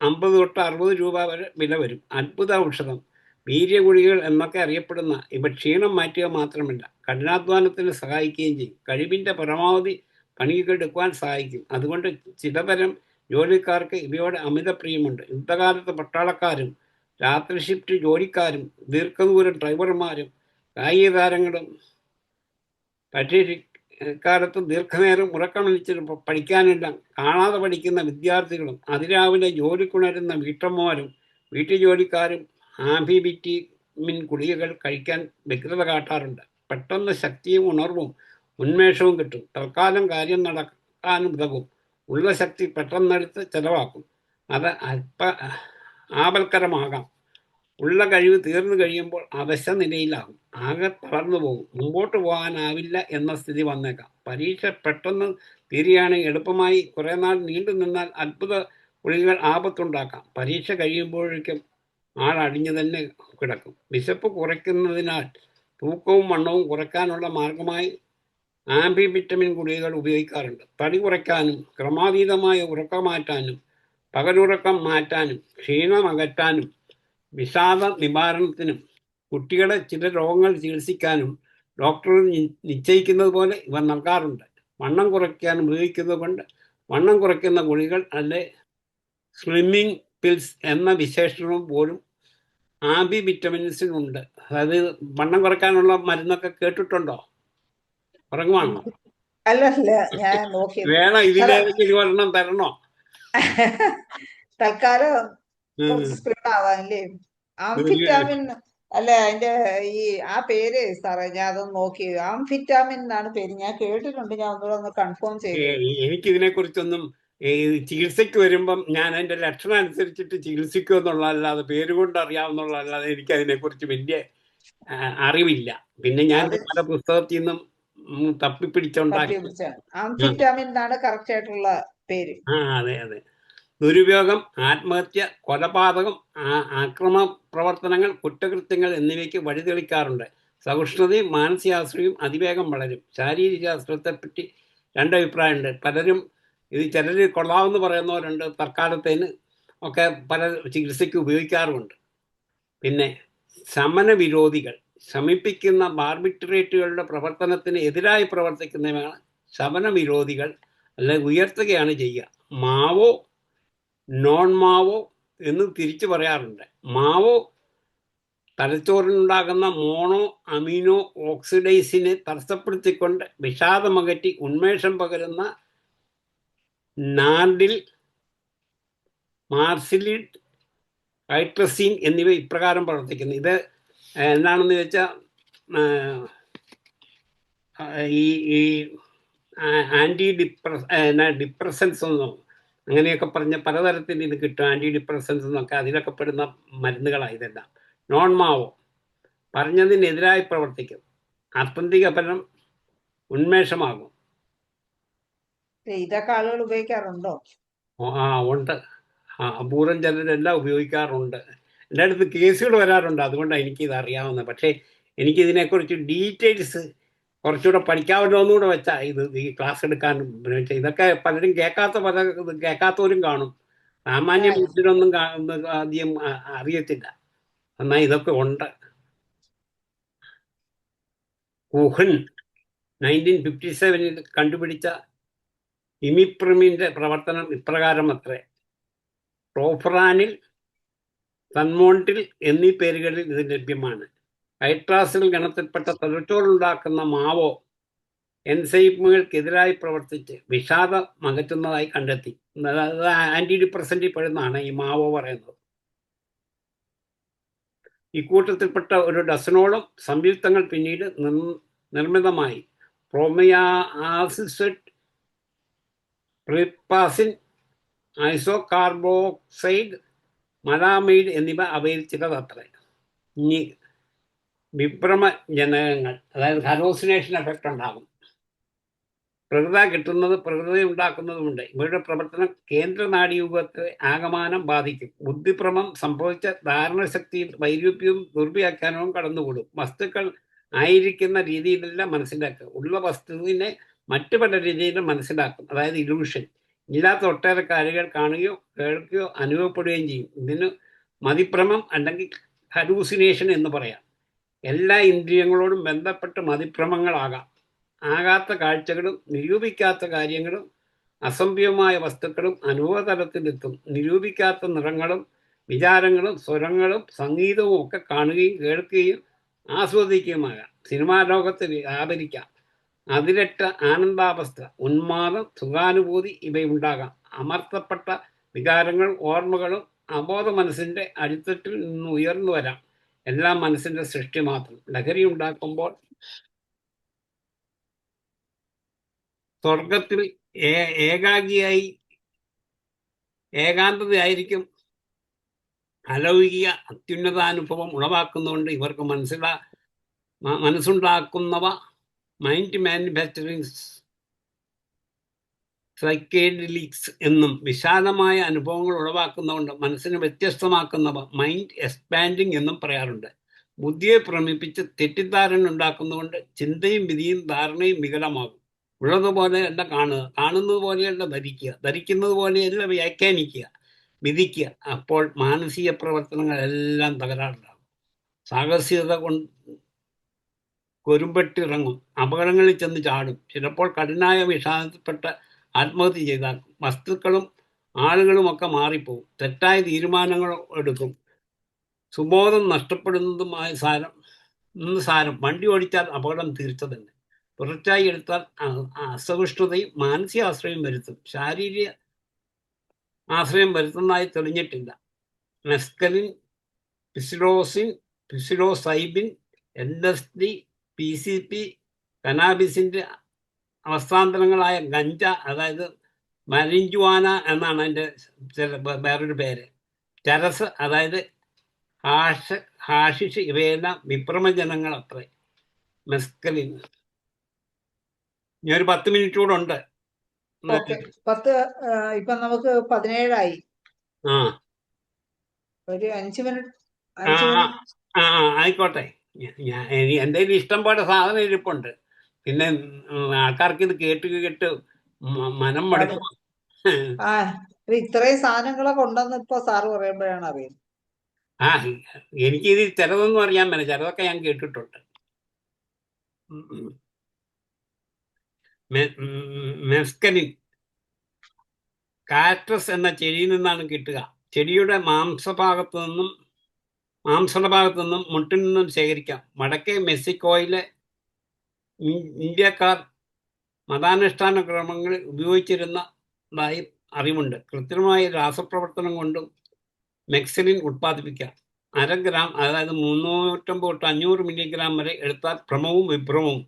50 തൊട്ട് 60 രൂപ വരെ വില വരും. അത്ഭുത ഔഷധം. വീര്യഗുളികൾ എന്നൊക്കെ അറിയപ്പെടുന്ന ഇവ ക്ഷീണം മാറ്റുക മാത്രമല്ല, കഠിനാധ്വാനത്തിന് സഹായിക്കുകയും ചെയ്യും. കഴിവിൻ്റെ പരമാവധി പണിയെടുക്കുവാൻ സഹായിക്കും. അതുകൊണ്ട് ചിലതരം ജോലിക്കാർക്ക് ഇവയോട് അമിത പ്രിയമുണ്ട്. യുദ്ധകാലത്ത് പട്ടാളക്കാരും രാത്രി ഷിഫ്റ്റ് ജോലിക്കാരും ദീർഘദൂര ഡ്രൈവർമാരും കായിക താരങ്ങളും കാലത്ത് ദീർഘനേരം ഉറക്കമൊഴിച്ച് പഠിക്കാനില്ല കാണാതെ പഠിക്കുന്ന വിദ്യാർത്ഥികളും അതിരാവിലെ ജോലിക്കുണരുന്ന വീട്ടമ്മമാരും വീട്ടുജോലിക്കാരും ആംഫിവിറ്റമിൻ ഗുളികകൾ കഴിക്കാൻ വ്യഗ്രത കാട്ടാറുണ്ട്. പെട്ടെന്ന് ശക്തിയും ഉണർവും ഉന്മേഷവും കിട്ടും. തൽക്കാലം കാര്യം നടക്കാനും ഉതകും. ഉള്ള ശക്തി പെട്ടെന്നെടുത്ത് ചെലവാക്കും. അത് ആപൽക്കരമാകാം. ഉള്ള കഴിവ് തീർന്നു കഴിയുമ്പോൾ അവശ നിലയിലാകും. ആകെ തളർന്നു പോകും. മുമ്പോട്ട് പോകാനാവില്ല എന്ന സ്ഥിതി വന്നേക്കാം. പരീക്ഷ പെട്ടെന്ന് തീരുകയാണെങ്കിൽ എളുപ്പമായി കുറേ നാൾ നീണ്ടു നിന്നാൽ അത്ഭുത ഗുളികകൾ ആപത്തുണ്ടാക്കാം. പരീക്ഷ കഴിയുമ്പോഴേക്കും ആൾ അടിഞ്ഞു തന്നെ കിടക്കും. വിശപ്പ് കുറയ്ക്കുന്നതിനാൽ തൂക്കവും വണ്ണവും കുറയ്ക്കാനുള്ള മാർഗമായി ആംഫിവിറ്റമിൻ ഗുളികകൾ ഉപയോഗിക്കാറുണ്ട്. തടി കുറയ്ക്കാനും ക്രമാതീതമായ ഉറക്കം മാറ്റാനും പകലുറക്കം മാറ്റാനും ക്ഷീണം അകറ്റാനും വിഷാദ നിവാരണത്തിനും കുട്ടികളെ ചില രോഗങ്ങൾ ചികിത്സിക്കാനും ഡോക്ടർ നിശ്ചയിക്കുന്നത് പോലെ ഇവ നൽകാറുണ്ട്. വണ്ണം കുറയ്ക്കാൻ ഉപയോഗിക്കുന്നത് കൊണ്ട് വണ്ണം കുറയ്ക്കുന്ന ഗുളികൾ അല്ലെ സ്ലിമ്മിങ് പിൽസ് എന്ന വിശേഷണവും പോലും ആംഫിവിറ്റമിൻസിനുണ്ട്. അതായത് വണ്ണം കുറയ്ക്കാനുള്ള മരുന്നൊക്കെ കേട്ടിട്ടുണ്ടോ? ഉറങ്ങുവാണോ? അല്ലല്ല, ഞാൻ നോക്കി. വേണം, ഇതിലേതെങ്കിലും ഒരെണ്ണം തരണോ? തൽക്കാലം കുറച്ച് സ്പ്രെഡ് ആവാനല്ലേ. ആംഫിറ്റാമിൻ അല്ല അതിന്റെ ആ പേര് സാറേ, ഞാൻ അതൊന്ന് നോക്കി. ആംഫിറ്റാമിൻ എന്നാണ് പേര്, ഞാൻ കേട്ടിട്ടുണ്ട്. ഞാൻ ഒന്നുകൂടെ ഒന്ന് കൺഫേം ചെയ്തു. എനിക്കിതിനെ കുറിച്ചൊന്നും ചികിത്സയ്ക്ക് വരുമ്പം ഞാൻ അതിന്റെ ലക്ഷണം അനുസരിച്ചിട്ട് ചികിത്സിക്കുക എന്നുള്ളതല്ലാതെ പേരുകൊണ്ട് അറിയാവുന്നതല്ലാതെ എനിക്ക് അതിനെക്കുറിച്ച് വലിയ അറിവില്ല. പിന്നെ ഞാൻ പല പുസ്തകത്തിൽ നിന്നും തപ്പിപ്പിടിച്ചുണ്ടാക്കി. ആംഫിറ്റാമിൻ എന്നാണ് കറക്റ്റ് ആയിട്ടുള്ള പേര്. അതെ അതെ. ദുരുപയോഗം, ആത്മഹത്യ, കൊലപാതകം, ആക്രമണ പ്രവർത്തനങ്ങൾ, കുറ്റകൃത്യങ്ങൾ എന്നിവയ്ക്ക് വഴിതെളിക്കാറുണ്ട്. സഹിഷ്ണുതയും മാനസികാശ്രയവും അതിവേഗം വളരും. ശാരീരിക ശാസ്ത്രത്തെപ്പറ്റി രണ്ടഭിപ്രായമുണ്ട്. പലരും ഇത് ചിലർ കൊള്ളാമെന്ന് പറയുന്നവരുണ്ട്. തൽക്കാലത്തേന് ഒക്കെ പല ചികിത്സയ്ക്ക് ഉപയോഗിക്കാറുമുണ്ട്. പിന്നെ ശമന വിരോധികൾ, ശമിപ്പിക്കുന്ന ബാർബിട്രേറ്റുകളുടെ പ്രവർത്തനത്തിന് എതിരായി പ്രവർത്തിക്കുന്നവയാണ് ശമന വിരോധികൾ, അല്ലെങ്കിൽ ഉയർത്തുകയാണ് ചെയ്യുക. മാവോ നോൺ മാവോ എന്ന് തിരിച്ചു പറയാറുണ്ട്. മാവോ തലച്ചോറിനുണ്ടാകുന്ന മോണോ അമീനോ ഓക്സിഡൈസിനെ തടസ്സപ്പെടുത്തിക്കൊണ്ട് വിഷാദമകറ്റി ഉന്മേഷം പകരുന്ന നാർഡിൽ, മാർസിലിഡ്, ഹൈട്രസീൻ എന്നിവ ഇപ്രകാരം പ്രവർത്തിക്കുന്നു. ഇത് എന്താണെന്ന് വെച്ചാൽ ഈ ആൻറ്റി ഡിപ്രസൻസ് എന്നോ അങ്ങനെയൊക്കെ പറഞ്ഞ പലതരത്തിൽ ഇത് കിട്ടും. ആൻറ്റി ഡിപ്രസൻസ് എന്നൊക്കെ അതിലൊക്കെ പെടുന്ന മരുന്നുകളാണ് ഇതെല്ലാം. നോൺ മാവോ പറഞ്ഞതിനെതിരായി പ്രവർത്തിക്കും. ആത്യന്തിക ഫലം ഉന്മേഷമാകും. ഇതൊക്കെ ആളുകൾ ഉപയോഗിക്കാറുണ്ടോ? ഉണ്ട്. അപൂർവം ചിലരെല്ലാം ഉപയോഗിക്കാറുണ്ട്. എൻ്റെ അടുത്ത് കേസുകൾ വരാറുണ്ട്. അതുകൊണ്ടാണ് എനിക്കിത് അറിയാവുന്നത്. പക്ഷേ എനിക്കിതിനെക്കുറിച്ച് ഡീറ്റെയിൽസ് കുറച്ചുകൂടെ പഠിക്കാമല്ലോ എന്നുകൂടെ വെച്ചാൽ ഈ ക്ലാസ് എടുക്കാനും വെച്ചാൽ ഇതൊക്കെ പലരും കേൾക്കാത്തവരും കാണും. സാമാന്യ ബുദ്ധിയിലൊന്നും അധികം അറിയത്തില്ല. എന്നാൽ ഇതൊക്കെ ഉണ്ട്. കുഹൻ 1957 കണ്ടുപിടിച്ച ഇമിപ്രിമിന്റെ പ്രവർത്തനം ഇപ്രകാരം അത്രേ. പ്രോഫ്രാനിൽ, സൺമോണ്ടിൽ എന്നീ പേരുകളിൽ ഇത് ലഭ്യമാണ്. ഹൈട്രാസിൽ ഗണത്തിൽപ്പെട്ട തലച്ചോറുണ്ടാക്കുന്ന മാവോ എൻസൈമുകൾക്കെതിരായി പ്രവർത്തിച്ച് വിഷാദം അകറ്റുന്നതായി കണ്ടെത്തി. അതായത് ആന്റി ഡിപ്രസന്റിൽ പെടുന്നതാണ് ഈ മാവോ പറയുന്നത്. ഇക്കൂട്ടത്തിൽപ്പെട്ട ഒരു ഡസനോളം സംയുക്തങ്ങൾ പിന്നീട് നിർമ്മിതമായി. പ്രോമിയാസിഡ്, പ്രിപ്പാസിൻ, ഐസോകാർബോക്സൈഡ്, മലാമൈഡ് എന്നിവ അവയിൽ ചിലതത്രേ. ഇനി വിഭ്രമജനകങ്ങൾ, അതായത് ഹലോസിനേഷൻ എഫക്റ്റ് ഉണ്ടാകും. പ്രകൃത കിട്ടുന്നത് പ്രകൃതി ഉണ്ടാക്കുന്നതുമുണ്ട്. ഇവരുടെ പ്രവർത്തനം കേന്ദ്ര നാഡീവ്യൂഹത്തെ ആകമാനം ബാധിക്കും. ബുദ്ധിഭ്രമം സംഭവിച്ച ധാരണശക്തിയിൽ വൈരൂപ്യവും ദുർവ്യാഖ്യാനവും കടന്നുകൂടും. വസ്തുക്കൾ ആയിരിക്കുന്ന രീതിയിലല്ല മനസ്സിലാക്കുക, ഉള്ള വസ്തുവിനെ മറ്റു പല രീതിയിലും മനസ്സിലാക്കും. അതായത് ഇലൂഷൻ. ഇല്ലാത്ത ഒട്ടേറെ കാര്യങ്ങൾ കാണുകയോ കേൾക്കുകയോ അനുഭവപ്പെടുകയും ചെയ്യും. ഇതിന് മതിഭ്രമം അല്ലെങ്കിൽ ഹലൂസിനേഷൻ എന്ന് പറയാം. എല്ലാ ഇന്ദ്രിയങ്ങളോടും ബന്ധപ്പെട്ട് മതിഭ്രമങ്ങളാകാം. ആകാത്ത കാഴ്ചകളും നിരൂപിക്കാത്ത കാര്യങ്ങളും അസംഭവ്യമായ വസ്തുക്കളും അനുഭവതലത്തിലെത്തും. നിരൂപിക്കാത്ത നിറങ്ങളും വിചാരങ്ങളും സ്വരങ്ങളും സംഗീതവും ഒക്കെ കാണുകയും കേൾക്കുകയും ആസ്വദിക്കുകയുമാകാം. സിനിമാ ലോകത്ത് വ്യാപരിക്കാം. അതിരറ്റ ആനന്ദാവസ്ഥ, ഉന്മാദം, സുഖാനുഭൂതി ഇവയുണ്ടാകാം. അമർത്തപ്പെട്ട വികാരങ്ങൾ, ഓർമ്മകളും അബോധ മനസ്സിൻ്റെ അടിത്തട്ടിൽ നിന്ന് ഉയർന്നു വരാം. എല്ലാം മനസ്സിൻ്റെ സൃഷ്ടി മാത്രം. ലഹരി ഉണ്ടാക്കുമ്പോൾ സ്വർഗത്തിൽ ഏകാഗിയായി ഏകാന്തതയായിരിക്കും അലൗകിക അത്യുന്നതാനുഭവം ഉളവാക്കുന്നതുകൊണ്ട് ഇവർക്ക് മനസ്സുണ്ടാക്കുന്നവ മൈൻഡ് മാനുഫാക്ചറിങ് സൈക്കേഡലിക്സ് എന്നും, വിശാലമായ അനുഭവങ്ങൾ ഉളവാക്കുന്നതുകൊണ്ട് മനസ്സിനെ വ്യത്യസ്തമാക്കുന്നവ മൈൻഡ് എക്സ്പാൻഡിങ് എന്നും പറയാറുണ്ട്. ബുദ്ധിയെ ഭ്രമിപ്പിച്ച് തെറ്റിദ്ധാരണ ഉണ്ടാക്കുന്നതുകൊണ്ട് ചിന്തയും വിധിയും ധാരണയും വികലമാകും. ഉള്ളതുപോലെയല്ല കാണുക, കാണുന്നത് പോലെയല്ല ധരിക്കുക, ധരിക്കുന്നത് പോലെയല്ല വ്യാഖ്യാനിക്കുക, വിധിക്കുക. അപ്പോൾ മാനസിക പ്രവർത്തനങ്ങളെല്ലാം തകരാറുണ്ടാകും. സാഹസികത കൊണ്ട് കൊരുമ്പെട്ടിറങ്ങും, അപകടങ്ങളിൽ ചെന്ന് ചാടും, ചിലപ്പോൾ കഠിനായ വിഷാദത്തിൽപ്പെട്ട ആത്മഹത്യ ചെയ്താക്കും. വസ്തുക്കളും ആളുകളുമൊക്കെ മാറിപ്പോകും, തെറ്റായ തീരുമാനങ്ങൾ എടുക്കും. സുബോധം നഷ്ടപ്പെടുന്നതുമായ സാരം വണ്ടി ഓടിച്ചാൽ അപകടം തീർച്ച തന്നെ. തുടർച്ചയായി എടുത്താൽ അസഹിഷ്ണുതയും മാനസിക ആശ്രയം വരുത്തും. ശാരീരിക ആശ്രയം വരുത്തുന്നതായി തെളിഞ്ഞിട്ടില്ല. മെസ്കലിൻ, പിസിലോസൈബിൻ, LSD, PCP, കനാബിസിൻ്റെ അവസ്ഥാന്തരങ്ങളായ ഗഞ്ച, അതായത് മരിഞ്ചുവാന എന്നാണ് അതിൻ്റെ വേറൊരു പേര്, ചരസ്, അതായത് ഹാഷിഷ്, ഇവയെല്ലാം വിഭ്രമജനങ്ങൾ അത്രേ. മെസ്കലിൻ. ഇനി ഒരു 10 മിനിറ്റ് കൂടെ ഉണ്ട്. ഇപ്പൊ നമുക്ക് 17 ആ ഒരു 5 മിനിറ്റ്. ആയിക്കോട്ടെ. എൻ്റെ ഇഷ്ടം പോലെ സാധനം ഇരിപ്പുണ്ട്. പിന്നെ ആൾക്കാർക്ക് ഇത് കേട്ട് മനം മടുക്കും. ഇത്രയും സാധനങ്ങളൊക്കെ ഉണ്ടെന്ന് ഇപ്പൊ സാറ് പറയുമ്പോഴാണ് അറിയുന്നത്. എനിക്കിത് ചിലതൊന്നും അറിയാൻ പറ്റില്ല, ചിലതൊക്കെ ഞാൻ കേട്ടിട്ടുണ്ട്. മെസ്കലിൻ കാറ്റസ് എന്ന ചെടിയിൽ നിന്നാണ് കിട്ടുക. ചെടിയുടെ മാംസഭാഗത്തു നിന്നും മുട്ടിൽ നിന്നും ശേഖരിക്കാം. വടക്കേ മെക്സിക്കോയിലെ ഇന്ത്യക്കാർ മതാനുഷ്ഠാന ക്രമങ്ങളിൽ ഉപയോഗിച്ചിരുന്നതായി അറിവുണ്ട്. കൃത്രിമമായ രാസപ്രവർത്തനം കൊണ്ടും മെക്സിലിൻ ഉത്പാദിപ്പിക്കാം. 1/2 ഗ്രാം, അതായത് 350 തൊട്ട് 500 മില്ലിഗ്രാം വരെ എടുത്താൽ ഭ്രമവും വിഭ്രമവും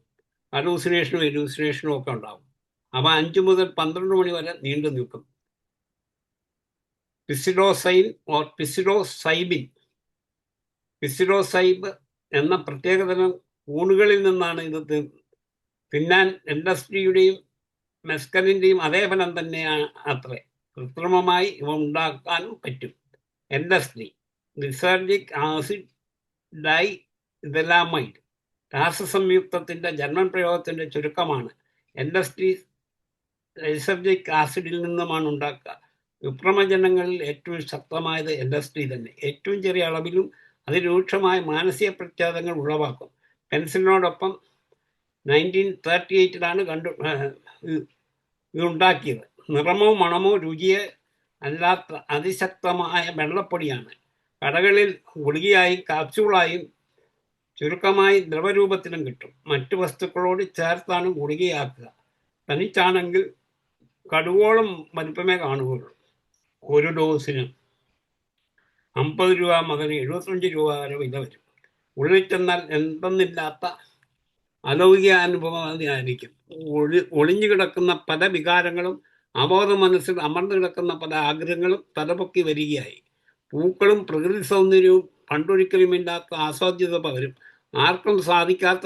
ഹലൂസിനേഷനും ഒക്കെ ഉണ്ടാകും. അവ 5 മുതൽ 12 മണി വരെ നീണ്ടു നിൽക്കും. പിസിലോസൈബ് എന്ന പ്രത്യേകതരം കൂണുകളിൽ നിന്നാണ് ഇത് തിന്നാൻ. LSDയുടെയും മെസ്കലിൻ്റെയും അതേ ഫലം തന്നെയാണ് അത്രേ. കൃത്രിമമായി ഇവ ഉണ്ടാക്കാനും പറ്റും. LSD lysergic acid diethylamide രാസസംയുക്തത്തിൻ്റെ ജർമ്മൻ പ്രയോഗത്തിൻ്റെ ചുരുക്കമാണ്. LSD ലിസർജിക് ആസിഡിൽ നിന്നുമാണ് ഉണ്ടാക്കുക. വിഭ്രമജനങ്ങളിൽ ഏറ്റവും ശക്തമായത് LSD തന്നെ. ഏറ്റവും ചെറിയ അളവിലും അതിരൂക്ഷമായ മാനസിക പ്രത്യാഘാതങ്ങൾ ഉളവാക്കും. പെൻസിലിനോടൊപ്പം 1938 ഇതുണ്ടാക്കിയത്. നിറമോ മണമോ രുചിയോ അല്ലാത്ത അതിശക്തമായ വെള്ളപ്പൊടിയാണ്. കടകളിൽ ഗുളികയായും കാപ്സ്യൂളായും ചുരുക്കമായി ദ്രവരൂപത്തിലും കിട്ടും. മറ്റു വസ്തുക്കളോട് ചേർത്താണ് ഗുളികയാക്കുക. തനിച്ചാണെങ്കിൽ കടുവോളം വലിപ്പമേ കാണുകയുള്ളൂ. ഒരു ഡോസിന് 50 രൂപ മുതൽ 75 രൂപ വരെ വില വരും. ഉള്ളിൽ ചെന്നാൽ എന്തെന്നില്ലാത്ത അലൗകിക അനുഭവമായിരിക്കും. ഒളിഞ്ഞു കിടക്കുന്ന പല വികാരങ്ങളും അബോധ മനസ്സിൽ അമർന്നു കിടക്കുന്ന പല ആഗ്രഹങ്ങളും തലപൊക്കി വരികയായി. പൂക്കളും പ്രകൃതി സൗന്ദര്യവും പണ്ടൊരിക്കലുമില്ലാത്ത ആസ്വാദ്യത പകരും. ആർക്കും സാധിക്കാത്ത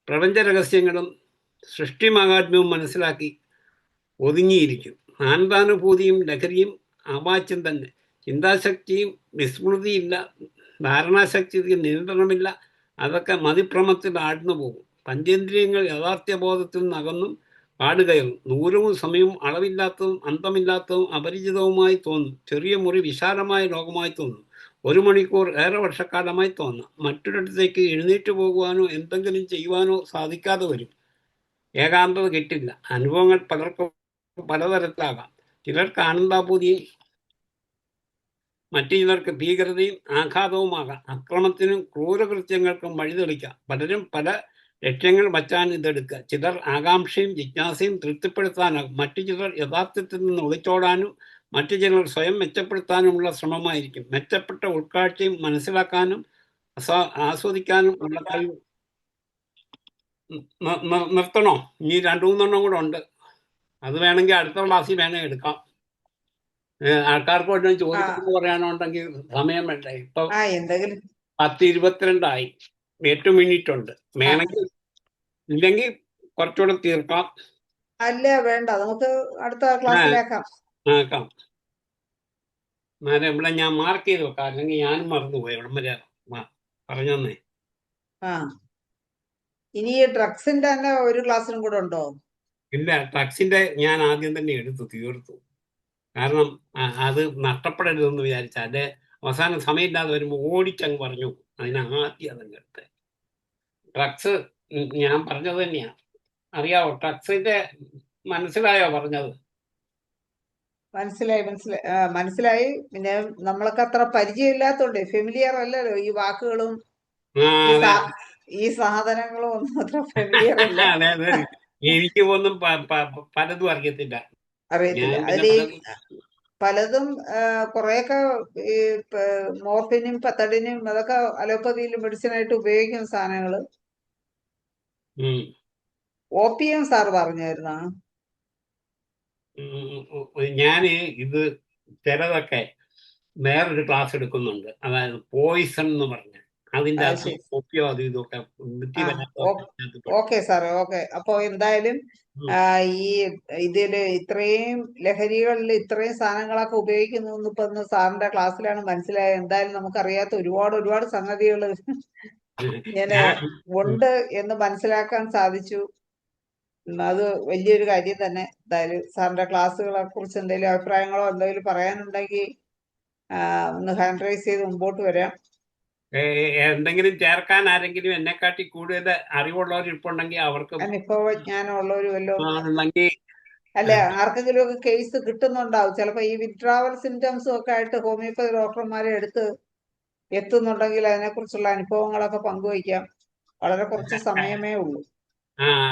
പ്രപഞ്ച രഹസ്യങ്ങളും സൃഷ്ടിമഹാത്മ്യവും മനസ്സിലാക്കി ഒതുങ്ങിയിരിക്കും. ആനന്ദാനുഭൂതിയും ലഹരിയും അവാച്യം തന്നെ. ചിന്താശക്തിയും വിസ്മൃതിയില്ല, ധാരണാശക്തിക്ക് നിയന്ത്രണമില്ല. അതൊക്കെ മതിഭ്രമത്തിൽ ആഴ്ന്നു പോകും. പഞ്ചേന്ദ്രിയങ്ങൾ യാഥാർത്ഥ്യബോധത്തിൽ നിന്നകന്നും കാടുകയറും. ദൂരവും സമയവും അളവില്ലാത്തതും അന്തമില്ലാത്തതും അപരിചിതവുമായി തോന്നും. ചെറിയ മുറി വിശാലമായ ലോകമായി തോന്നും. 1 മണിക്കൂർ ഏറെ വർഷക്കാലമായി തോന്നാം. മറ്റൊരിടത്തേക്ക് എഴുന്നേറ്റ് പോകുവാനോ എന്തെങ്കിലും ചെയ്യുവാനോ സാധിക്കാതെ വരും. ഏകാന്തത കിട്ടില്ല. അനുഭവങ്ങൾ പലർക്കും പലതരത്തിലാകാം. ചിലർക്ക് ആനന്ദാഭൂതിയും മറ്റു ചിലർക്ക് ഭീകരതയും ആഘാതവുമാകാം. അക്രമത്തിനും ക്രൂരകൃത്യങ്ങൾക്കും വഴിതെളിക്കാം. പലരും പല ലക്ഷ്യങ്ങൾ വച്ചാണ് ഇതെടുക്കുക. ചിലർ ആകാംക്ഷയും ജിജ്ഞാസയും തൃപ്തിപ്പെടുത്താനാകും. മറ്റു ചിലർ യഥാർത്ഥത്തിൽ നിന്ന് ഒളിച്ചോടാനും മറ്റു ചിലർ സ്വയം മെച്ചപ്പെടുത്താനുമുള്ള ശ്രമമായിരിക്കും. മെച്ചപ്പെട്ട ഉൾക്കാഴ്ചയും മനസ്സിലാക്കാനും ആസ്വദിക്കാനും ഉള്ള കഴിവ്. നിർത്തണോ? ഇനി 2-3 കൂടെ ഉണ്ട്. അത് വേണമെങ്കിൽ അടുത്ത ക്ലാസ്സിൽ വേണമെങ്കിൽ എടുക്കാം. ആൾക്കാർക്ക് വല്ലതും ചോദിക്കുന്നു പറയാനുണ്ടെങ്കിൽ സമയം വേണ്ടേ? ഇപ്പൊ എന്തെങ്കിലും 10:22 8 മിനിറ്റ് ഉണ്ട്. വേണമെങ്കിൽ ഇല്ലെങ്കിൽ കുറച്ചുകൂടെ തീർക്കാം. അല്ല വേണ്ട, നമുക്ക് അടുത്ത ക്ലാസ്സിലാക്കാം. ആക്കാം. ഇവിടെ ഞാൻ മാർക്ക് ചെയ്ത് വെക്കാം, അല്ലെങ്കിൽ ഞാനും മറന്നുപോയി. ഇവിടം വരെ പറഞ്ഞേ. ഇനി ഡ്രഗ്സിന്റെ തന്നെ ഒരു ക്ലാസ്സിനും കൂടെ ഉണ്ടോ? ഇല്ല, ഡ്രഗ്സിന്റെ ഞാൻ ആദ്യം തന്നെ എടുത്തു തീർത്തു. കാരണം അത് നഷ്ടപ്പെടരുതെന്ന് വിചാരിച്ച അത് അവസാനം സമയമില്ലാതെ വരുമ്പോൾ ഓടിച്ചങ്ങ് പറഞ്ഞു. അതിനാദ്യം അതങ്ങ് എടുത്ത്. ഡ്രഗ്സ് ഞാൻ പറഞ്ഞത് തന്നെയാ. അറിയാവോ ഡ്രഗ്സിന്റെ? മനസ്സിലായോ പറഞ്ഞത്? മനസ്സിലായി. പിന്നെ നമ്മളൊക്കെ അത്ര പരിചയമില്ലാത്തോണ്ട് ഫെമിലിയർ അല്ലല്ലോ ഈ വാക്കുകളും ഈ സാധനങ്ങളും ഒന്നും അത്ര ഫെമിലിയർ അല്ല. എനിക്ക് ഒന്നും പലതും അറിയത്തില്ല. അതിൽ പലതും കുറെയൊക്കെ ഈ മോർഫിനും പത്തഡിനും അതൊക്കെ അലോപ്പതിയിലും മെഡിസിനായിട്ട് ഉപയോഗിക്കുന്ന സാധനങ്ങള്. ഓപ്പിയം സാർ പറഞ്ഞായിരുന്നോ? ഞാന് ഇത് ചിലതൊക്കെ വേറൊരു ക്ലാസ് എടുക്കുന്നുണ്ട്. അതായത് പോയിസൺ എന്ന് പറഞ്ഞ അതിന്റെ ഓപ്പിയോ അത് ഇതൊക്കെ. ഓക്കെ സാറേ, ഓക്കെ. അപ്പൊ എന്തായാലും ഈ ഇതില് ഇത്രയും ലഹരികളിൽ ഇത്രയും സാധനങ്ങളൊക്കെ ഉപയോഗിക്കുന്നു ഇപ്പൊ സാറിന്റെ ക്ലാസ്സിലാണ് മനസ്സിലായത്. എന്തായാലും നമുക്കറിയാത്ത ഒരുപാട് സംഗതികൾ ഇങ്ങനെ ഉണ്ട് എന്ന് മനസ്സിലാക്കാൻ സാധിച്ചു. അത് വലിയൊരു കാര്യം തന്നെ. എന്തായാലും സാറിന്റെ ക്ലാസ്സുകളെ കുറിച്ച് എന്തെങ്കിലും അഭിപ്രായങ്ങളോ എന്തെങ്കിലും പറയാനുണ്ടെങ്കിൽ ഒന്ന് ഹാൻഡ് റൈസ് ചെയ്ത് മുമ്പോട്ട് വരാം. എന്തെങ്കിലും ചേർക്കാൻ ആരെങ്കിലും എന്നെക്കാട്ടി കൂടുതൽ അറിവുള്ളവർ ഇരിപ്പുണ്ടെങ്കിൽ അവർക്ക് അനുഭവജ്ഞാനമുള്ളവരും വല്ലതും അല്ല, ആർക്കെങ്കിലും ഒക്കെ കേസ് കിട്ടുന്നുണ്ടാവും. ചിലപ്പോ ഈ വിത്ഡ്രാവൽ സിംറ്റംസും ഒക്കെ ആയിട്ട് ഹോമിയോപ്പതി ഡോക്ടർമാരെ എടുത്ത് എത്തുന്നുണ്ടെങ്കിൽ അതിനെക്കുറിച്ചുള്ള അനുഭവങ്ങളൊക്കെ പങ്കുവയ്ക്കാം. വളരെ കുറച്ച് സമയമേ ഉള്ളൂ.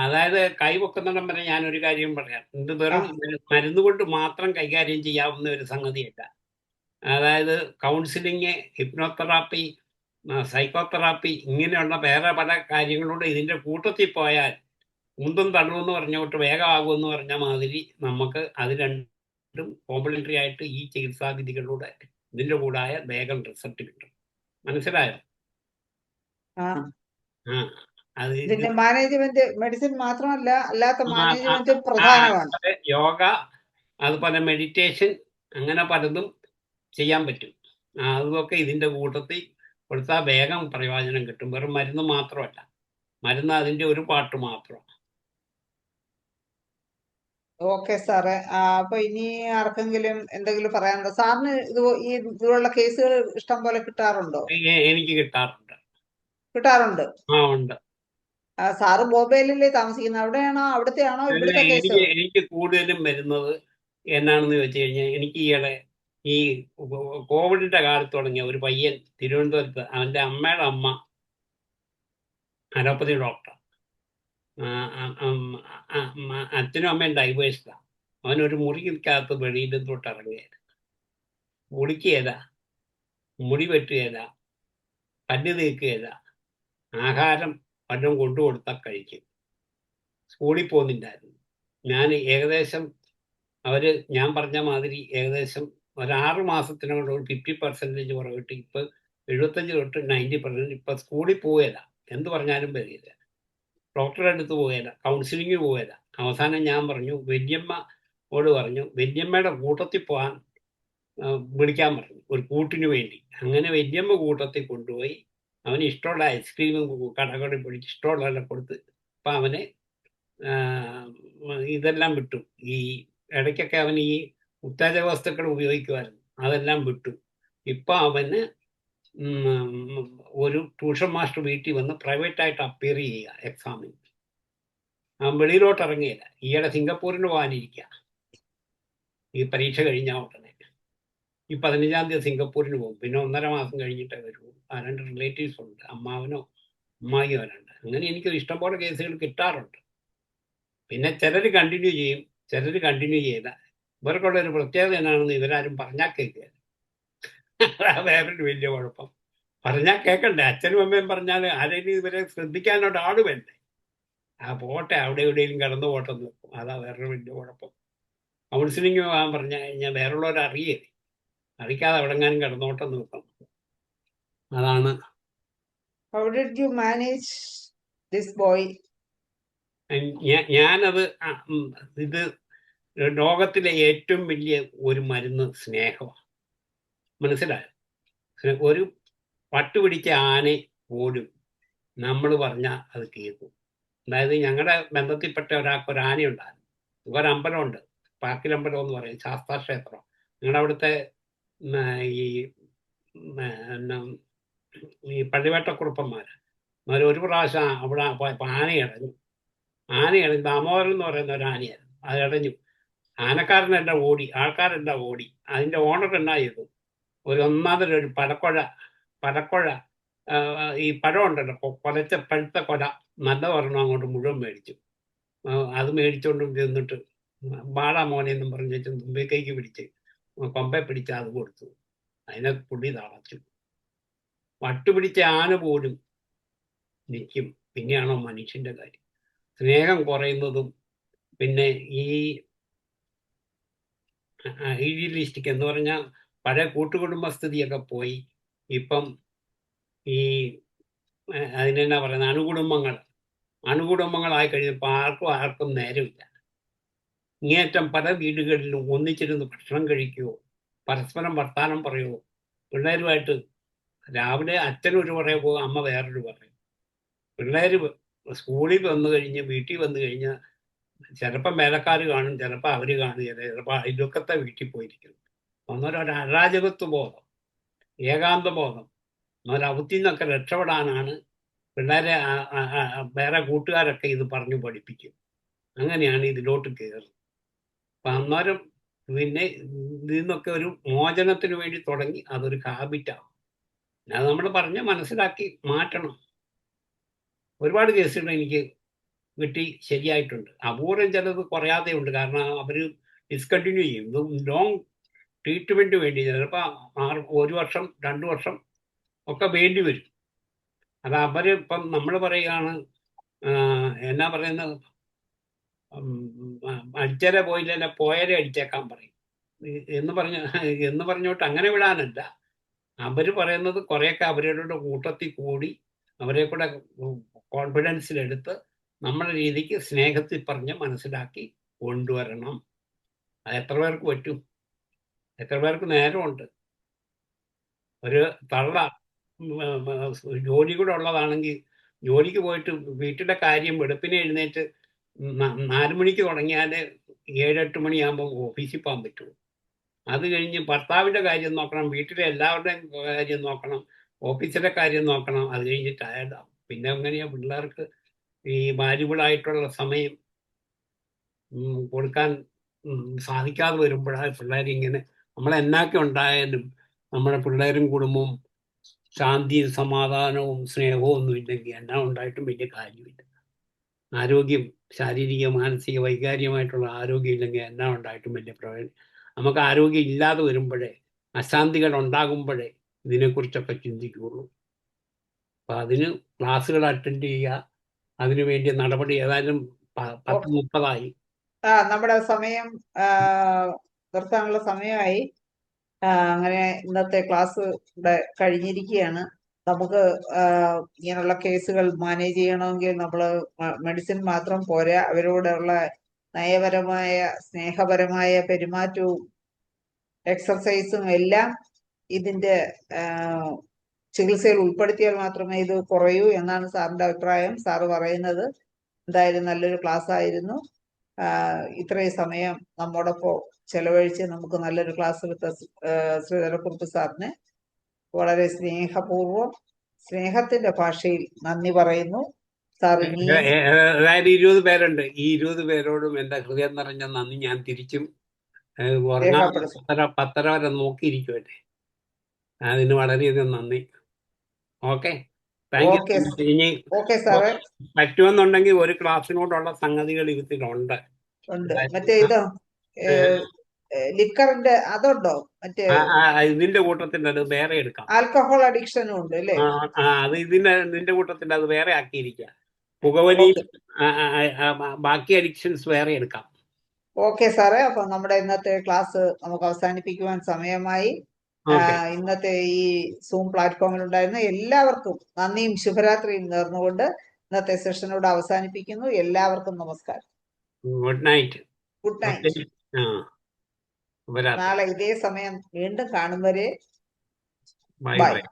അതായത് കൈവെക്കുന്നിടം വരെ ഞാനൊരു കാര്യം പറയാം. ഇത് വെറും മരുന്ന് കൊണ്ട് മാത്രം കൈകാര്യം ചെയ്യാവുന്ന ഒരു സംഗതിയല്ല. അതായത് കൗൺസിലിങ്, ഹിപ്നോതെറാപ്പി, സൈക്കോതെറാപ്പി ഇങ്ങനെയുള്ള വേറെ പല കാര്യങ്ങളോട് ഇതിന്റെ കൂട്ടത്തിൽ പോയാൽ ഉന്തും തള്ളുമെന്ന് പറഞ്ഞോട്ട് വേഗമാകുമെന്ന് പറഞ്ഞ മാതിരി നമുക്ക് അത് രണ്ടും കോംപ്ലിമെന്ററി ആയിട്ട് ഈ ചികിത്സാ വിധികളിലൂടെ ഇതിന്റെ കൂടായ വേഗം റിസൾട്ട് കിട്ടും. മനസ്സിലായോ? ഇതിന്റെ മാനേജ്മെന്റ് മെഡിസിൻ മാത്രമല്ല, അല്ലാത്ത മാനേജ്മെന്റ് പ്രധാനമാണ്. യോഗ, അതുപോലെ മെഡിറ്റേഷൻ, അങ്ങനെ പലതും ചെയ്യാൻ പറ്റും. അതൊക്കെ ഇതിന്റെ കൂട്ടത്തിൽ കൊടുത്താൽ വേഗം പ്രയോജനം കിട്ടും. വെറും മരുന്ന് മാത്രമല്ല, മരുന്ന് അതിന്റെ ഒരു പാട്ട് മാത്രം. ഓക്കെ സാറേ. അപ്പൊ ഇനി ആർക്കെങ്കിലും എന്തെങ്കിലും പറയാനുണ്ടോ? സാറിന് ഇതുപോലുള്ള കേസുകൾ ഇഷ്ടം പോലെ കിട്ടാറുണ്ടോ? എനിക്ക് കിട്ടാറുണ്ട്. ഉണ്ട്. സാറ് മൊബൈലിലേ താമസിക്കുന്നത്? അവിടെയാണോ, അവിടത്തെയാണോ, ഇവിടുത്തെ കേസ്? എനിക്ക് കൂടുതലും വരുന്നത് എന്നാണെന്ന് വെച്ച് കഴിഞ്ഞാൽ, എനിക്ക് ഈയിടെ ഈ കോവിഡിന്റെ കാലത്ത് തുടങ്ങിയ ഒരു പയ്യൻ തിരുവനന്തപുരത്ത്, അവന്റെ അമ്മയുടെ അമ്മ അലോപ്പതി ഡോക്ടർ, അച്ഛനും അമ്മയും ഡൈവേഴ്സ്ഡാ. അവനൊരു മുറിക്കകത്ത് വെളിയിൽ തൊട്ട് ഇറങ്ങിയത്, കുളിക്കുകയില്ല, മുടി വെട്ടുകയില്ല, പല്ല് തേക്കുകയില്ല, ആഹാരം വല്ലതും കൊണ്ടുകൊടുത്താൽ കഴിക്കും. സ്കൂളിൽ പോകുന്നില്ലായിരുന്നു. ഞാൻ ഏകദേശം ഞാൻ പറഞ്ഞ മാതിരി ഏകദേശം ഒരു 6 മാസത്തിനോട് 50% കുറവിട്ട് ഇപ്പൊ 75 തൊട്ട് 90%. ഇപ്പൊ സ്കൂളിൽ പോവുകയില്ല, എന്ത് പറഞ്ഞാലും വരികയില്ല, ഡോക്ടറെ അടുത്ത് പോവുകയില്ല, കൗൺസിലിങ്ങിന് പോവുകയില്ല. അവസാനം ഞാൻ പറഞ്ഞു, വല്യമ്മയോട് പറഞ്ഞു, വല്യമ്മയുടെ കൂട്ടത്തിൽ പോകാൻ വിളിക്കാൻ പറഞ്ഞു, ഒരു കൂട്ടിന് വേണ്ടി. അങ്ങനെ വല്യമ്മ കൂട്ടത്തിൽ കൊണ്ടുപോയി അവന് ഇഷ്ടമുള്ള ഐസ്ക്രീമും കടകളിൽ പിടിച്ച് ഇഷ്ടമുള്ളതെല്ലാം കൊടുത്ത് ഇപ്പം അവനെ ഇതെല്ലാം വിട്ടു. ഈ ഇടയ്ക്കൊക്കെ അവൻ ഈ ഉത്തേജക വസ്തുക്കൾ ഉപയോഗിക്കുമായിരുന്നു, അതെല്ലാം വിട്ടു. ഇപ്പം അവന് ഒരു ട്യൂഷൻ മാസ്റ്റർ വീട്ടിൽ വന്ന് പ്രൈവറ്റായിട്ട് അപ്പിയർ ചെയ്യുക എക്സാമിന്. വെളിയിലോട്ട് ഇറങ്ങിയില്ല. ഈയിടെ സിംഗപ്പൂരിന് പോകാനിരിക്കുക ഈ പരീക്ഷ കഴിഞ്ഞാൽ ഉടനെ. ഈ 15-ാം തീയതി സിംഗപ്പൂരിന് പോകും. പിന്നെ 1.5 മാസം കഴിഞ്ഞിട്ടേ വരൂ. 2 റിലേറ്റീവ്സ് ഉണ്ട്, അമ്മാവനോ അമ്മായിയോ 2. അങ്ങനെ എനിക്ക് ഇഷ്ടംപോലെ കേസുകൾ കിട്ടാറുണ്ട്. പിന്നെ ചിലർ കണ്ടിന്യൂ ചെയ്യും, ചിലർ കണ്ടിന്യൂ ചെയ്യില്ല. ഇവർക്കുള്ള ഒരു പ്രത്യേകത എന്നാണെന്ന് ഇവരാരും പറഞ്ഞാൽ കേൾക്കുക. വേറൊരു വലിയ കുഴപ്പം. പറഞ്ഞാൽ കേൾക്കണ്ടേ? അച്ഛനും അമ്മയും പറഞ്ഞാൽ ആരെങ്കിലും ഇവരെ ശ്രദ്ധിക്കാനോട് ആള് വേണ്ടേ? പോട്ടെ, അവിടെ എവിടെയെങ്കിലും കടന്നു പോട്ടെന്ന് വെക്കും. അതാ വേറൊരു വലിയ കുഴപ്പം. കൗൺസിലിംഗ് പോകാൻ പറഞ്ഞു കഴിഞ്ഞാൽ വേറുള്ളവർ അറിയിക്കാതെ എവിടെങ്ങാനും കടന്നോട്ടെന്ന് വെക്കണം. അതാണ്. How did you manage this boy? ഞാനത് ഇത് ലോകത്തിലെ ഏറ്റവും വലിയ ഒരു മരുന്ന് സ്നേഹമാണ്. മനസ്സിലായോ? ഒരു പട്ടുപിടിച്ച ആനെ പോലും നമ്മൾ പറഞ്ഞാൽ അത് കേൾക്കും. അതായത് ഞങ്ങളുടെ ബന്ധത്തിൽപ്പെട്ട ഒരാൾക്ക് ഒരു ആനയുണ്ടായിരുന്നു. ഒരമ്പലമുണ്ട്, പാക്കിലമ്പലം എന്ന് പറയും, ശാസ്താക്ഷേത്രം. ഞങ്ങളുടെ അവിടുത്തെ ഈ പള്ളിവേട്ടക്കുറുപ്പന്മാര് ഒരു പ്രാവശ്യം അവിടെ പോയപ്പോൾ ആനയടഞ്ഞു. ദാമോദരൻ എന്ന് പറയുന്ന ഒരു ആനയായിരുന്നു. അത് ഇടഞ്ഞു. ആനക്കാരനെല്ലാം ഓടി, ആൾക്കാരെല്ലാം ഓടി. അതിന്റെ ഓണർ എന്നാ ചെയ്തു, ഒരു ഒന്നാമതൊരു പഴക്കൊഴ ഈ പഴം ഉണ്ടല്ലോ, കൊലച്ച പഴുത്ത കൊല, നല്ല ഒരെണ്ണം അങ്ങോട്ട് മുഴുവൻ മേടിച്ചു. അത് മേടിച്ചോണ്ട് ചെന്നിട്ട് ബാടാ മോനെ എന്നും പറഞ്ഞ് തുമ്പിക്കൈക്ക് പിടിച്ച് കൊമ്പെ പിടിച്ച് അത് കൊടുത്തു. അതിനെ പുള്ളി തളച്ചു. വട്ടുപിടിച്ച ആന പോലും നിൽക്കും. പിന്നെയാണോ മനുഷ്യന്റെ കാര്യം? സ്നേഹം കുറയുന്നതും പിന്നെ ഈ ഐഡിയലിസ്റ്റിക് എന്ന് പറഞ്ഞാൽ പഴയ കൂട്ടുകുടുംബസ്ഥിതിയൊക്കെ പോയി. ഇപ്പം ഈ അതിനെന്നാ പറയുന്നത്, അണുകുടുംബങ്ങളായി കഴിഞ്ഞപ്പോൾ ആർക്കും നേരമില്ല. ഇങ്ങേറ്റം പല വീടുകളിലും ഒന്നിച്ചിരുന്ന് ഭക്ഷണം കഴിക്കുമോ, പരസ്പരം വർത്താനം പറയുമോ? പിള്ളേരുമായിട്ട് രാവിലെ അച്ഛൻ ഒരു പറയുമ്പോൾ അമ്മ വേറൊരു പറയും. പിള്ളേർ സ്കൂളിൽ വന്നു കഴിഞ്ഞ് വീട്ടിൽ വന്നു കഴിഞ്ഞാൽ ചിലപ്പോൾ വേലക്കാർ കാണും, ചിലപ്പോൾ അവർ കാണും, ചിലപ്പോൾ അയൽവക്കത്തെ വീട്ടിൽ പോയിരിക്കും. ഒന്നൊരു അരാജകത്വ ബോധം, ഏകാന്ത ബോധം. ഒരവത്തിൽ നിന്നൊക്കെ രക്ഷപ്പെടാനാണ് പിള്ളേരെ വേറെ കൂട്ടുകാരൊക്കെ ഇത് പറഞ്ഞു പഠിപ്പിക്കും. അങ്ങനെയാണ് ഇതിലോട്ട് കയറുന്നത്. അപ്പം അന്നേരം പിന്നെ ഇതിൽ നിന്നൊക്കെ ഒരു മോചനത്തിന് വേണ്ടി തുടങ്ങി അതൊരു ഹാബിറ്റാവും. അത് നമ്മൾ പറഞ്ഞ് മനസ്സിലാക്കി മാറ്റണം. ഒരുപാട് കേസുകൾ എനിക്ക് കിട്ടി ശരിയായിട്ടുണ്ട്. അപൂർവം ചിലത് കുറയാതെ ഉണ്ട്. കാരണം അവർ ഡിസ്കണ്ടിന്യൂ ചെയ്യും. ഇത് ലോങ് ട്രീറ്റ്മെൻറ്റ് വേണ്ടി ചിലപ്പോൾ 1 വർഷം 2 വർഷം ഒക്കെ വേണ്ടി വരും. അത് അവരിപ്പം നമ്മൾ പറയുകയാണ്, എന്നാ പറയുന്നത്, അടിച്ചേരെ പോയില്ല പോയാലേ അടിച്ചേക്കാൻ പറയും എന്ന് പറഞ്ഞോട്ട് അങ്ങനെ വിടാനല്ല. അവർ പറയുന്നത് കുറേയൊക്കെ അവരുടെ കൂട്ടത്തിൽ കൂടി അവരെ കൂടെ കോൺഫിഡൻസിലെടുത്ത് നമ്മുടെ രീതിക്ക് സ്നേഹത്തിൽ പറഞ്ഞ് മനസ്സിലാക്കി കൊണ്ടുവരണം. അത് എത്ര പേർക്ക് പറ്റും? എത്ര പേർക്ക് നേരമുണ്ട്? ഒരു തള്ള ജോലി കൂടെ ഉള്ളതാണെങ്കിൽ ജോലിക്ക് പോയിട്ട് വീട്ടിലെ കാര്യം വെളുപ്പിനെ എഴുന്നേറ്റ് 4 മണിക്ക് തുടങ്ങിയാൽ 7-8 മണിയാകുമ്പോൾ ഓഫീസിൽ പോകാൻ പറ്റുള്ളൂ. അത് കഴിഞ്ഞ് ഭർത്താവിൻ്റെ കാര്യം നോക്കണം, വീട്ടിലെ എല്ലാവരുടെയും കാര്യം നോക്കണം, ഓഫീസിലെ കാര്യം നോക്കണം. അത് കഴിഞ്ഞ് ടയർഡാവും. പിന്നെ എങ്ങനെയാ പിള്ളേർക്ക് ഈ വാല്യുബിളായിട്ടുള്ള സമയം കൊടുക്കാൻ സാധിക്കാതെ വരുമ്പോഴാണ് പിള്ളേരിങ്ങനെ നമ്മളെന്നാക്കെ ഉണ്ടായാലും നമ്മുടെ പിള്ളേരും കുടുംബവും ശാന്തിയും സമാധാനവും സ്നേഹവും ഒന്നും ഇല്ലെങ്കിൽ എന്നാ ഉണ്ടായിട്ടും വലിയ കാര്യമില്ല. ആരോഗ്യം, ശാരീരിക മാനസിക വൈകാരികമായിട്ടുള്ള ആരോഗ്യം ഇല്ലെങ്കിൽ എന്നാ ഉണ്ടായിട്ടും വലിയ പ്രയോജനം. നമുക്ക് ആരോഗ്യം ഇല്ലാതെ വരുമ്പോഴേ, അശാന്തികൾ ഉണ്ടാകുമ്പോഴേ ഇതിനെക്കുറിച്ചൊക്കെ ചിന്തിക്കുകയുള്ളൂ. അപ്പം അതിന് ക്ലാസ്സുകൾ അറ്റൻഡ് ചെയ്യുക, അതിനു വേണ്ടിയ നടപടി. ഏതായാലും 10:30 നമ്മുടെ സമയം നിർത്താനുള്ള സമയമായി. അങ്ങനെ ഇന്നത്തെ ക്ലാസ് ഇവിടെ കഴിഞ്ഞിരിക്കുകയാണ്. നമുക്ക് ഇങ്ങനെയുള്ള കേസുകൾ മാനേജ് ചെയ്യണമെങ്കിൽ നമ്മൾ മെഡിസിൻ മാത്രം പോരാ, അവരോടുള്ള നയപരമായ സ്നേഹപരമായ പെരുമാറ്റവും എക്സർസൈസും എല്ലാം ഇതിന്റെ ചികിത്സയിൽ ഉൾപ്പെടുത്തിയാൽ മാത്രമേ ഇത് കുറയൂ എന്നാണ് സാറിന്റെ അഭിപ്രായം. സാറ് പറയുന്നത് എന്തായാലും നല്ലൊരു ക്ലാസ് ആയിരുന്നു. ഇത്രയും സമയം നമ്മോടൊപ്പം ചെലവഴിച്ച് നമുക്ക് നല്ലൊരു ക്ലാസ് എടുത്ത ശ്രീധരക്കുറുപ്പ് സാറിന് വളരെ സ്നേഹപൂർവം സ്നേഹത്തിന്റെ ഭാഷയിൽ നന്ദി പറയുന്നു. സാർ ഇനിയും അതായത് 20 പേരുണ്ട്. ഈ 20 പേരോടും എന്റെ ഹൃദയം നിറഞ്ഞ നന്ദി ഞാൻ തിരിച്ചും ഉറങ്ങാൻ രേഖപ്പെടുത്തുന്നു. 10:30 വരെ നോക്കിയിരിക്കുമല്ലേ. അതിന് വളരെയധികം നന്ദി. Okay, thank okay you. ഇനി ഓക്കെ സാറേ. പറ്റുമെന്നുണ്ടെങ്കിൽ ഒരു ക്ലാസ്സിനോടുള്ള സംഗതികൾ ഇതിലുണ്ട്. ഉണ്ട്. മറ്റേ ഇത് ലിക്കറിന്റെ അതുണ്ടോ? മറ്റേ ഇതിന്റെ കൂട്ടത്തിൽ അത് വേറെ എടുക്കാം. ആൽക്കഹോൾ അഡിക്ഷനും ഉണ്ട് അല്ലേ? അത് ഇതിന്റെ കൂട്ടത്തിൽ അത് വേറെ ആക്കിയിരിക്കുക. പുകവലി, ബാക്കി അഡിക്ഷൻസ് വേറെ എടുക്കാം. ഓക്കെ സാറേ. അപ്പൊ നമ്മുടെ ഇന്നത്തെ ക്ലാസ് നമുക്ക് അവസാനിപ്പിക്കുവാൻ സമയമായി. ഇന്നത്തെ ഈ സൂം പ്ലാറ്റ്ഫോമിൽ ഉണ്ടായിരുന്ന എല്ലാവർക്കും നന്ദിയും ശുഭരാത്രിയും നേർന്നുകൊണ്ട് ഇന്നത്തെ സെഷനോട് അവസാനിപ്പിക്കുന്നു. എല്ലാവർക്കും നമസ്കാരം. Good night. Good night. നാളെ ഇതേ സമയം വീണ്ടും കാണും വരെ ബൈ ബൈ. ബൈ.